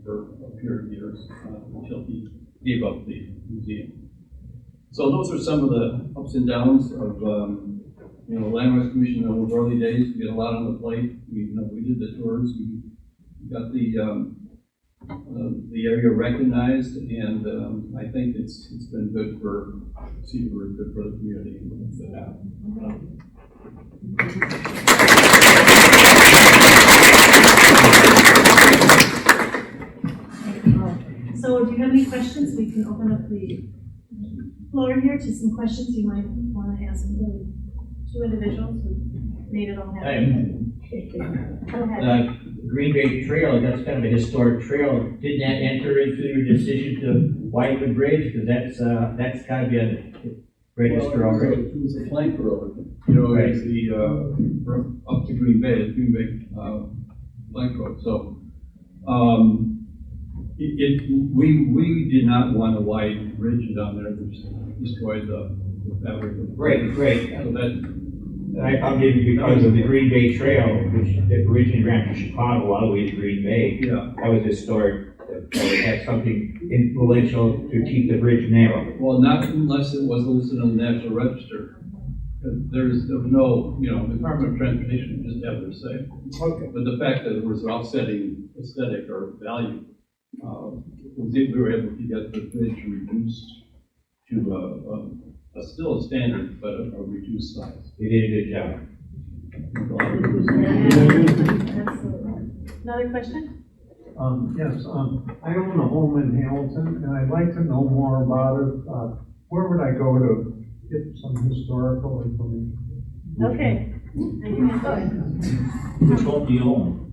for a period of years until he gave up the museum. So those are some of the ups and downs of Landmarks Commission in those early days. We had a lot on the plate. We did the tours. We got the area recognized, and I think it's been good for Cedarburg, good for the community. So do you have any questions? We can open up the floor here to some questions you might want to ask the 2 individuals who made it all happen. Go ahead. Green Bay Trail, that's kind of a historic trail. Didn't that enter into your decision to widen the bridge? Because that's got to be a register already. It was a flank road. Right. It's the from up to Green Bay, flank road. So we did not want a wide bridge down there, which destroyed the fabric. Right. So that. I found it because of the Green Bay Trail, which originally ran from Chicago all the way to Green Bay. Yeah. That was historic. That it had something influential to keep the bridge narrow. Well, not unless it was listed on the National Register. There was no, the Department of Transportation just have their say. Okay. But the fact that it was an offsetting aesthetic or value, we were able to get the bridge reduced to still a standard, but a reduced size. They did a good job. Absolutely. Another question? Yes, I own a home in Hamilton, and I'd like to know more about it. Where would I go to get some historical information? Okay. Which home do you own?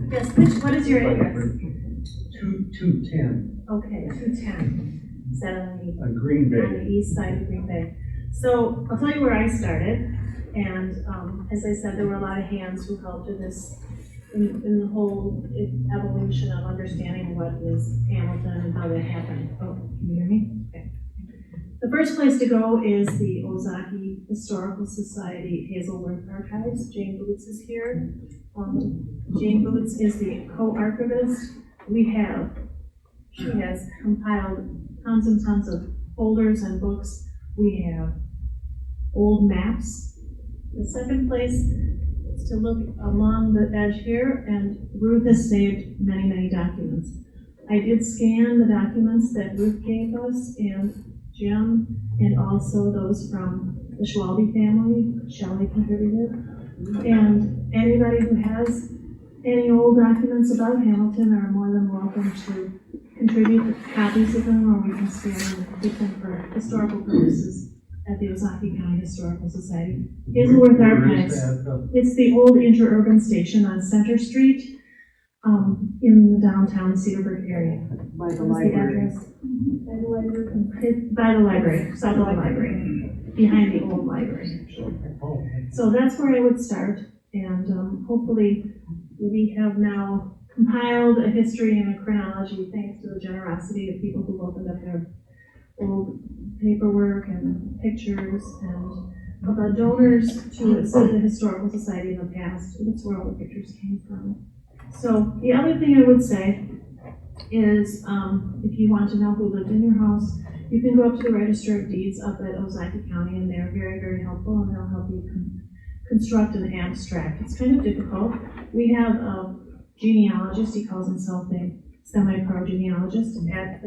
Yes, what is your address? 210. Okay, 210. Is that on Green Bay. the east side of Green Bay? So I'll tell you where I started. And as I said, there were a lot of hands who helped in this, in the whole evolution of understanding what is Hamilton and how that happened. Oh, can you hear me? Okay. The first place to go is the Ozaki Historical Society Hazelworth Archives. Jane Boots is here. Jane Boots is the co-archivist. She has compiled tons and tons of folders and books. We have old maps. The second place is to look along the edge here, and Ruth has saved many, many documents. I did scan the documents that Ruth gave us, and Jim, and also those from the Schwalbe family. Shelley contributed. And anybody who has any old documents about Hamilton are more than welcome to contribute copies of them, or we can scan them and keep them for historical purposes at the Ozaki County Historical Society. Hazelworth Archives. It's the old interurban station on Center Street in the downtown Cedarburg area. By the library. By the library. By the library, south of the library, behind the old library. So that's where I would start, and hopefully we have now compiled a history and a chronology thanks to the generosity of people who opened up their old paperwork and pictures and the donors to the Historical Society in the past. That's where all the pictures came from. So the other thing I would say is, if you want to know who lived in your house, you can go up to the Register of Deeds up at Ozaukee County, and they're very, very helpful, and they'll help you construct an abstract. It's kind of difficult. We have a genealogist, he calls himself a semi-pro genealogist at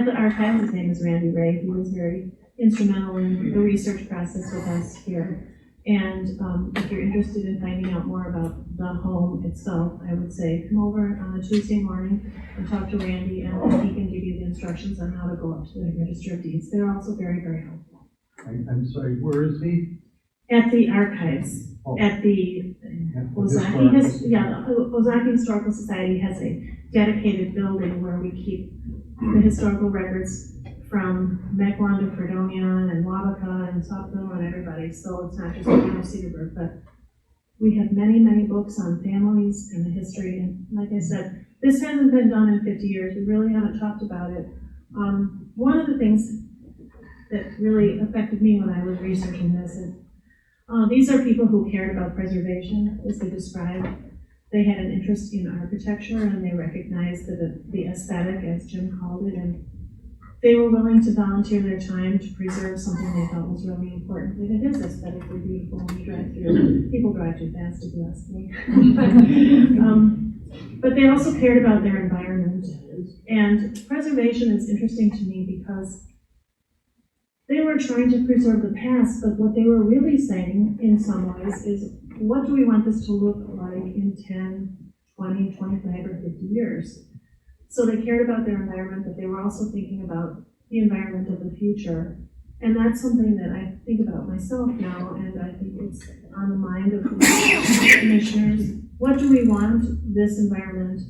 the archives. His name is Randy Ray. He was very instrumental in the research process with us here. And if you're interested in finding out more about the home itself, I would say come over on a Tuesday morning and talk to Randy, and he can give you the instructions on how to go up to the Register of Deeds. They're also very, very helpful. I'm sorry, where is he? At the archives, Oh. at the Ozaukee, the Ozaukee Historical Society has a dedicated building where we keep the historical records from Mequon to Fredonia and Wabaka and Southville and everybody. So it's not just of Cedarburg, but we have many, many books on families and the history. And like I said, this hasn't been done in 50 years. We really haven't talked about it. One of the things that really affected me when I was researching this is these are people who cared about preservation, as they described. They had an interest in architecture, and they recognized the aesthetic, as Jim called it, and they were willing to volunteer their time to preserve something they thought was really important. And it is aesthetically beautiful when you drive through. People drive too fast, if you ask me. But they also cared about their environment. And preservation is interesting to me because they were trying to preserve the past, but what they were really saying in some ways is, what do we want this to look like in 10, 20, 25, or 50 years? So they cared about their environment, but they were also thinking about the environment of the future. And that's something that I think about myself now, and I think it's on the mind of the commissioners. What do we want this environment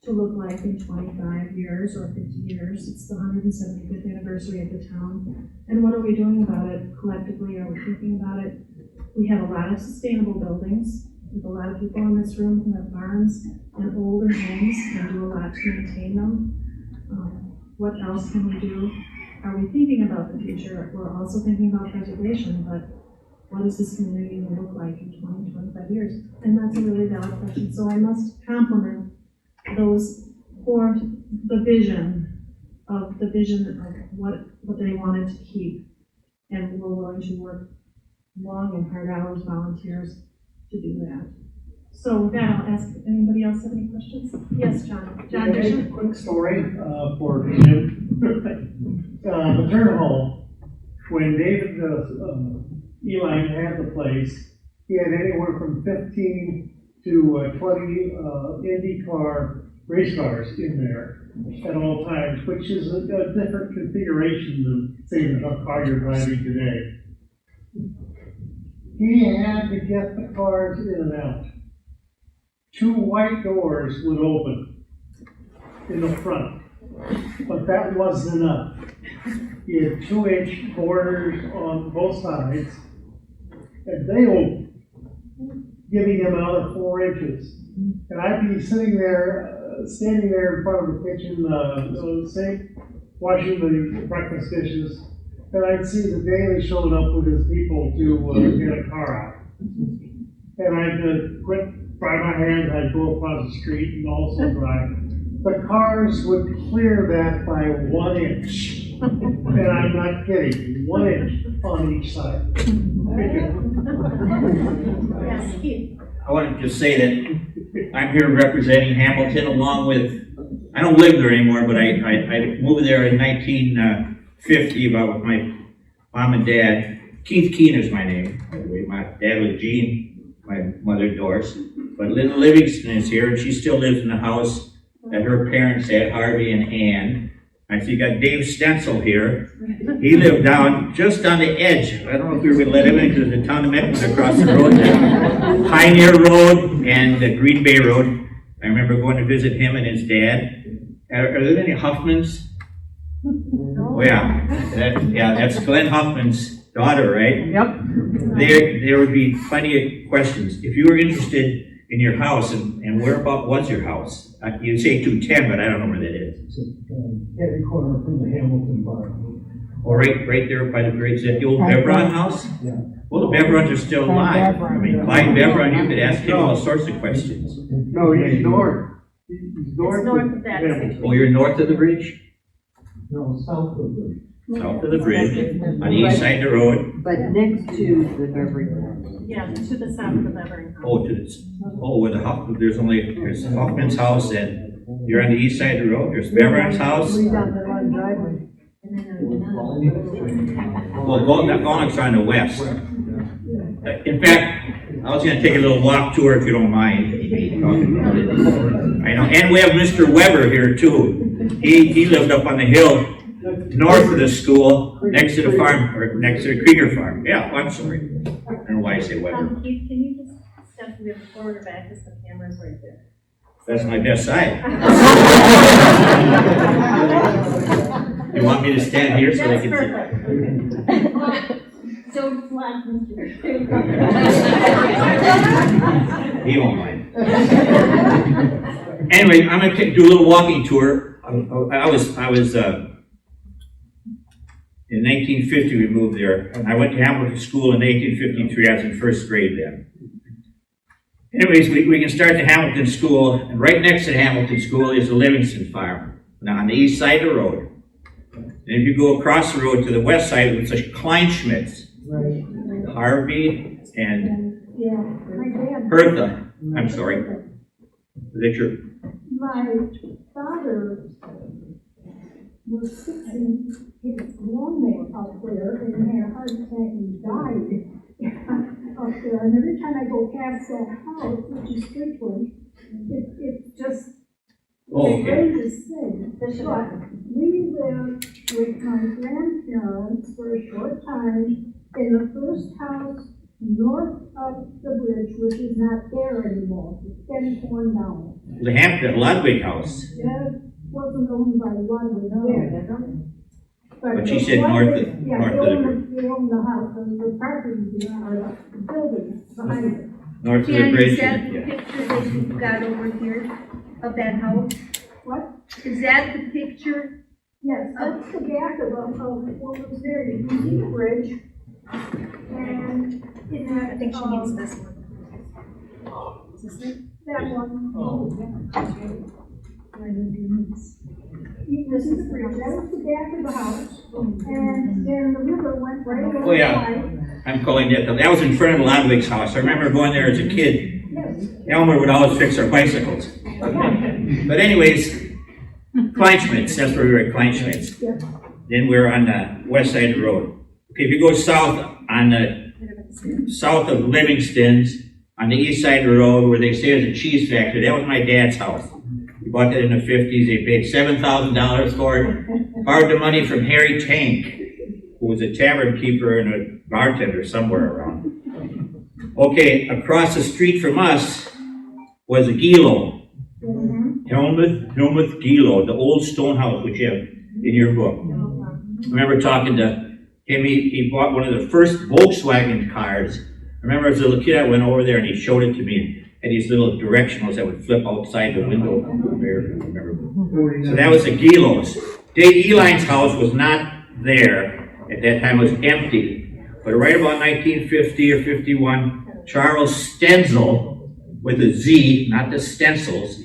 to look like in 25 years or 50 years? It's the 175th anniversary of the town. And what are we doing about it collectively? Are we thinking about it? We have a lot of sustainable buildings. We have a lot of people in this room who have barns and older homes and do a lot to maintain them. What else can we do? Are we thinking about the future? We're also thinking about preservation, but what is this community going to look like in 20, 25 years? And that's a really valid question. So I must compliment those for the vision of what they wanted to keep, and were willing to work long and hard hours, volunteers, to do that. So with that, I'll ask, anybody else have any questions? Yes, John. John Yeah, Bishop? a quick story for Jim. Maternal home, when David Eli had the place, he had anywhere from 15 to 20 IndyCar race cars in there at all times, which is a different configuration than, say, the car you're driving today. He had to get the cars in and out. 2 white doors would open in the front, but that wasn't enough. He had 2-inch borders on both sides, and they opened, giving him another 4 inches. And I'd be sitting there, standing there in front of the kitchen sink, washing the breakfast dishes, and I'd see the Daily showing up with his people to get a car out. And I'd quit, dry my hands, I'd go across the street and also drive. The cars would clear that by 1 inch. And I'm not kidding, 1 inch on each side. Yes, Keith. I wanted to say that I'm here representing Hamilton along with, I don't live there anymore, but I moved there in 1950 about with my mom and dad. Keith Keen is my name, by the way. My dad was Gene, my mother Doris. But Linda Livingston is here, and she still lives in the house that her parents had, Harvey and Ann. I see you got Dave Stencil here. He lived down just on the edge. I don't know if we were let him in because the town of Mequon was across the road there. Pioneer Road and Green Bay Road. I remember going to visit him and his dad. Are there any Huffmans? Oh yeah, that's Glenn Huffman's daughter, right? Yep. There would be plenty of questions. If you were interested in your house, and where about was your house? You'd say 210, but I don't know where that is. It's every corner from the Hamilton bar. Oh, right there by the bridge, is that the old Beveron house? Yeah. Well, the Beverons are still alive. I mean, Clyde Beveron, you could ask him all sorts of questions. No, he's ignored. He's north of that Hamilton. section. Oh, you're north of the bridge? No, south of the. South of the bridge, on the east side of the road. But next to the Beverly. Yeah, to the south of the Beverly. Oh, where the Huffman, there's Huffman's house, and you're on the east side of the road, there's Beverly's house. Down the long driveway. Well, Gonick's on the west. In fact, I was gonna take a little walk tour if you don't mind. I know, and we have Mr. Weber here too. He lived up on the hill north of the school, next to the farm, or next to the Krieger farm. Yeah, I'm sorry. I don't know why I say Weber. Keith, can you just step to the forward or back, because the camera's right there. That's my best side. You want me to stand here so they can see? So flat, Mr. He won't mind. Anyway, I'm gonna do a little walking tour. I was in 1950 we moved there, and I went to Hamilton School in 1853. I was in first grade then. Anyways, we can start the Hamilton School, and right next to the Hamilton School is the Livingston Farm, now on the east side of the road. And if you go across the road to the west side, it's a Kleinschmidt's. Right. Harvey and Yeah, my dad. Bertha. I'm sorry. Is that your? My father was fixing his lawnmower out there and had a heart attack and died out there. And every time I go past that house, which is Bridgewood, it just, Oh, it okay. raises things. But we lived with my grandparents for a short time in the first house north of the bridge, which is not there anymore. It's been torn down. The Hampton Ludwig house. That wasn't owned by Ludwig then. But she said north of the They owned the house, and the property, or the building behind it. north of the Jan, bridge. is that the Yeah. picture that you've got over here of that house? What? Is that the picture? Yes, that's the back of what was there. You can see the bridge. And in that, I think she needs this one. that one. This is the bridge, that was the back of the house, and then the river went right over. Oh, yeah. I'm calling that was in front of Ludwig's house. I remember going there as a kid. Yes. Elmer would always fix our bicycles. But anyways, Kleinschmidt's, that's where we were at Kleinschmidt's. Yeah. Then we're on the west side of the road. Okay, if you go south on the south of Livingston's, on the east side of the road where they say there's a cheese factory, that was my dad's house. We bought that in the 50s. They paid $7,000 for it. Borrowed the money from Harry Tank, who was a tavern keeper and a bartender somewhere around. Okay, across the street from us was a Gilo. Helmuth Gilo, the old stone house which you have in your book. I remember talking to him. He bought one of the first Volkswagen cars. I remember as a little kid, I went over there and he showed it to me. And these little directionals that would flip outside the window. So that was the Gilos. Dave Eline's house was not there. At that time it was empty. But right about 1950 or 51, Charles Stenzel, with a Z, not the stencils,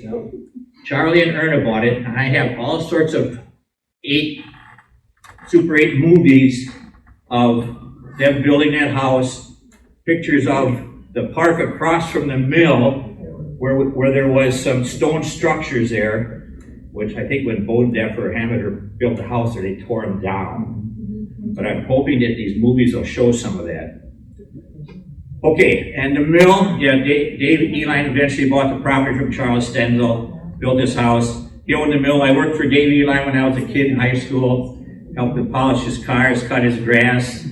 Charlie and Erna bought it, and I have all sorts of Super 8 movies of them building that house, pictures of the park across from the mill, where there was some stone structures there, which I think when Bodef or Hammer built the house there, they tore them down. But I'm hoping that these movies will show some of that. Okay, and the mill, yeah, David Eline eventually bought the property from Charles Stenzel, built this house. He owned the mill. I worked for David Eline when I was a kid in high school, helped him polish his cars, cut his grass.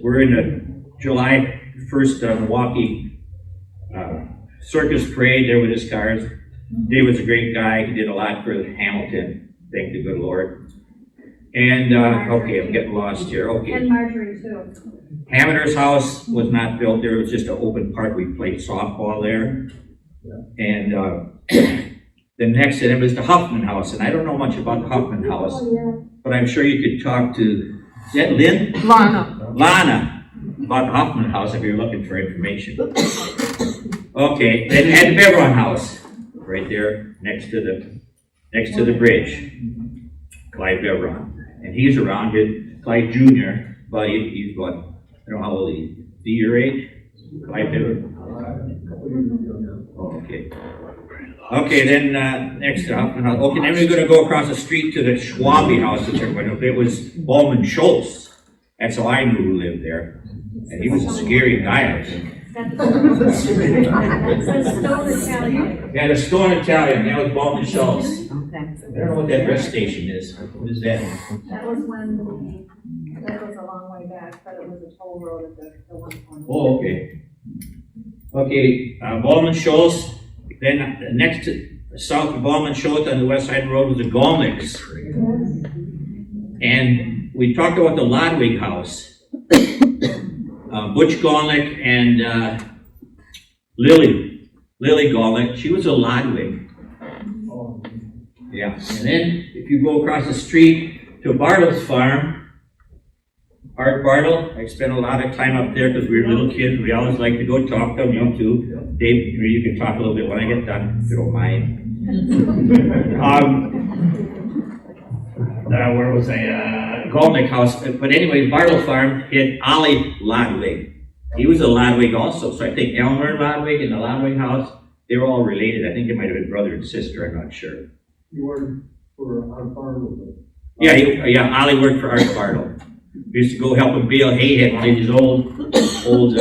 We're in the July 1st Milwaukee circus parade there with his cars. Dave was a great guy. He did a lot for Hamilton, thank the good Lord. And, okay, I'm getting lost here. Okay. And Marjorie too. Hammond's house was not built there. It was just an open park. We played softball there. And the next to him is the Huffman house. And I don't know much about the Huffman house, Oh, yeah. but I'm sure you could talk to, is that Lynn? Lana. Lana, about the Huffman house if you're looking for information. Okay, then you had the Beveron house. right there next to the bridge. Clyde Beveron. And he's around here, Clyde Jr., but he's what, I don't know how old he is. The your age? Clyde Beveron? Oh, okay. Okay, then, next up, okay, then we're gonna go across the street to the Schwabe house, which everybody knows. It was Bowman Schultz. That's how I knew who lived there. And he was a scary guy, I think. That's the Stone Italian. Yeah, the Stone Italian, that was Bowman Schultz. Okay. I don't know what that rest station is. What is that? That was when, that was a long way back, but it was a toll road at the one point. Oh, okay. Okay, Bowman Schultz. Then next to south of Bowman Schultz on the west side of the road was the Golnicks. And we talked about the Lodwig house. Butch Golnick and Lily Golnick. She was a Lodwig. Yeah. And then if you go across the street to Bartle's farm, Art Bartle, I spent a lot of time up there because we were little kids. We always like to go talk to them, you too. Dave, you can talk a little bit when I get done, if you don't mind. Where was I? Golnick house. But anyway, Bartle farm had Ollie Lodwig. He was a Lodwig also. So I think Elmer Lodwig and the Lodwig house, they were all related. I think they might have been brother and sister. I'm not sure. You worked for our farm. Yeah, Ollie worked for Art Bartle. We used to go help him bale hay. He had one of these old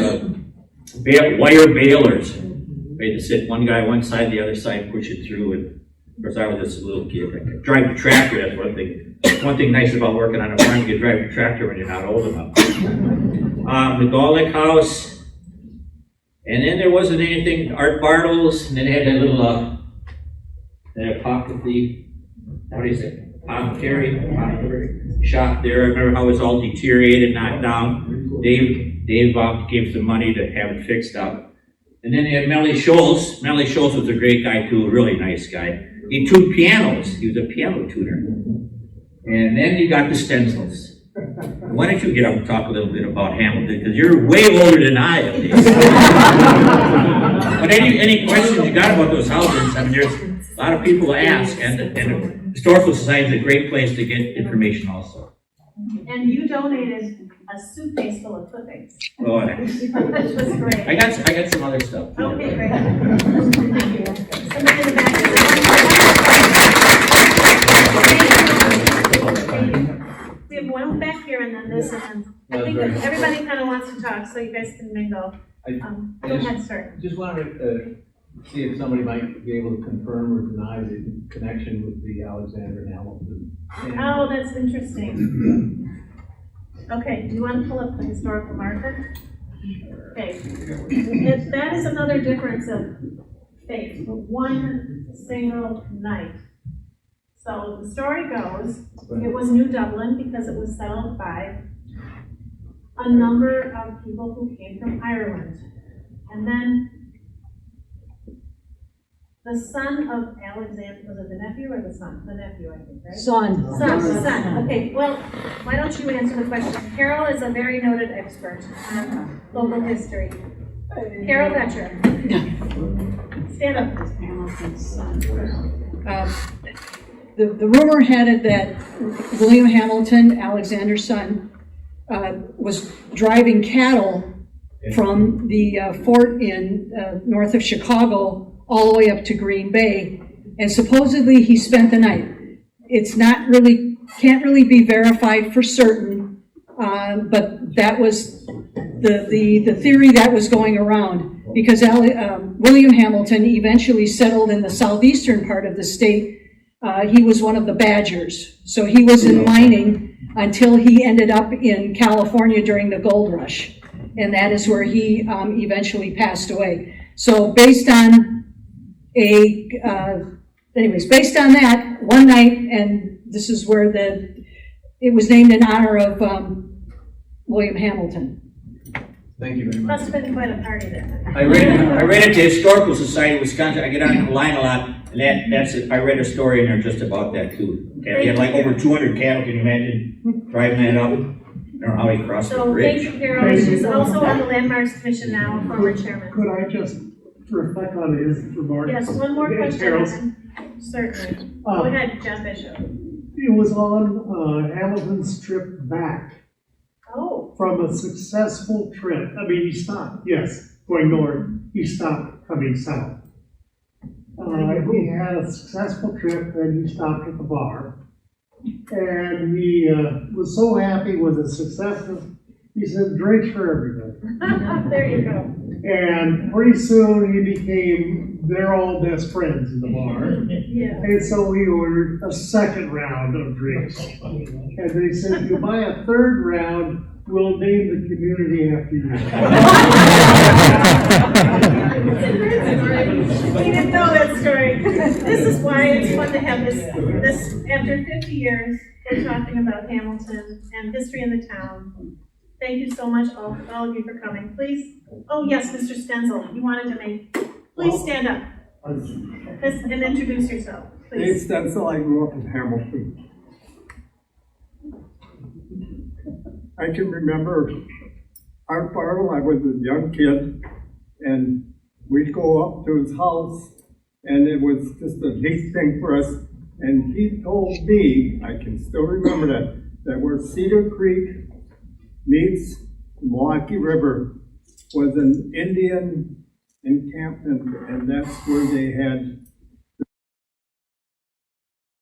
wire balers. We had to sit one guy one side, the other side, push it through. And of course, I was just a little kid. I could drive a tractor. That's one thing. One thing nice about working on a farm, you can drive a tractor when you're not old enough. The Golnick house, and then there wasn't anything. Art Bartles, and then they had that little apothecary, what is it? Apothecary shop there. I remember how it was all deteriorated, knocked down. Dave gave some money to have it fixed up. And then they had Melly Schultz. Melly Schultz was a great guy too, a really nice guy. He tuned pianos. He was a piano tuner. And then you got the Stenzels. Why don't you get up and talk a little bit about Hamilton, because you're way older than I am. But any questions you got about those houses, I mean, there's a lot of people to ask, and the Historical Society is a great place to get information also. And you donated a suitcase full of clippings. Oh, Which was great. I got some other stuff. Okay, great. Thank you. Somebody in the back. We have one back here and then this, and then I think everybody kind of wants to talk, so you guys can mingle. Go ahead, sir. Just wanted to see if somebody might be able to confirm or deny the connection with the Alexander Hamilton. Oh, that's interesting. Okay, do you want to pull up the historical marker? Okay. That is another difference of faith, one single night. So the story goes, it was New Dublin because it was settled by a number of people who came from Ireland. And then the son of Alexander, was it the nephew or the son? The nephew, I think, right? Son. Okay, well, why don't you answer the question? Carol is a very noted expert on local history. Carol Betcher. Stand up. The rumor had it that William Hamilton, Alexander's son, was driving cattle from the fort in north of Chicago all the way up to Green Bay, and supposedly he spent the night. It's not really, can't really be verified for certain, but that was the theory that was going around, because William Hamilton eventually settled in the southeastern part of the state. He was one of the Badgers, so he was in mining until he ended up in California during the gold rush, and that is where he eventually passed away. So based on based on that, one night, and this is where it was named in honor of William Hamilton. Thank you very much. Must have been quite a party then. I read it to Historical Society of Wisconsin. I get on the line a lot, and that's it. I read a story in there just about that too. They had like over 200 cattle. Can you imagine driving that up? I don't know how he crossed the So bridge. thank you, Carol. She's also on the Landmarks Commission now, a former chairman. Could I just reflect on his remarks? Yes, one more And question, Carol's? certainly. Go Uh, ahead, John Bishop. It was on Hamilton's trip back Oh, from a successful trip. I mean, he stopped, yes, going north, he stopped coming south. He had a successful trip, and he stopped at the bar. And he was so happy with the success, he said, drinks for everybody. there you go. And pretty soon he became, they're all best friends in the bar. Yeah. And so we ordered a second round of drinks. And they said, if you buy a third round, we'll name the community after you. We didn't know that story. This is why it's fun to have this, after 50 years, we're talking about Hamilton and history in the town. Thank you so much, all of you, for coming. Please, oh yes, Mr. Stenzel, you wanted to please stand up and introduce yourself, Dave please. Stenzel, I grew up in Hamilton. I can remember our farm, I was a young kid, and we'd go up to his house, and it was just a big thing for us. And he told me, I can still remember that where Cedar Creek meets the Milwaukee River was an Indian encampment, and that's where they had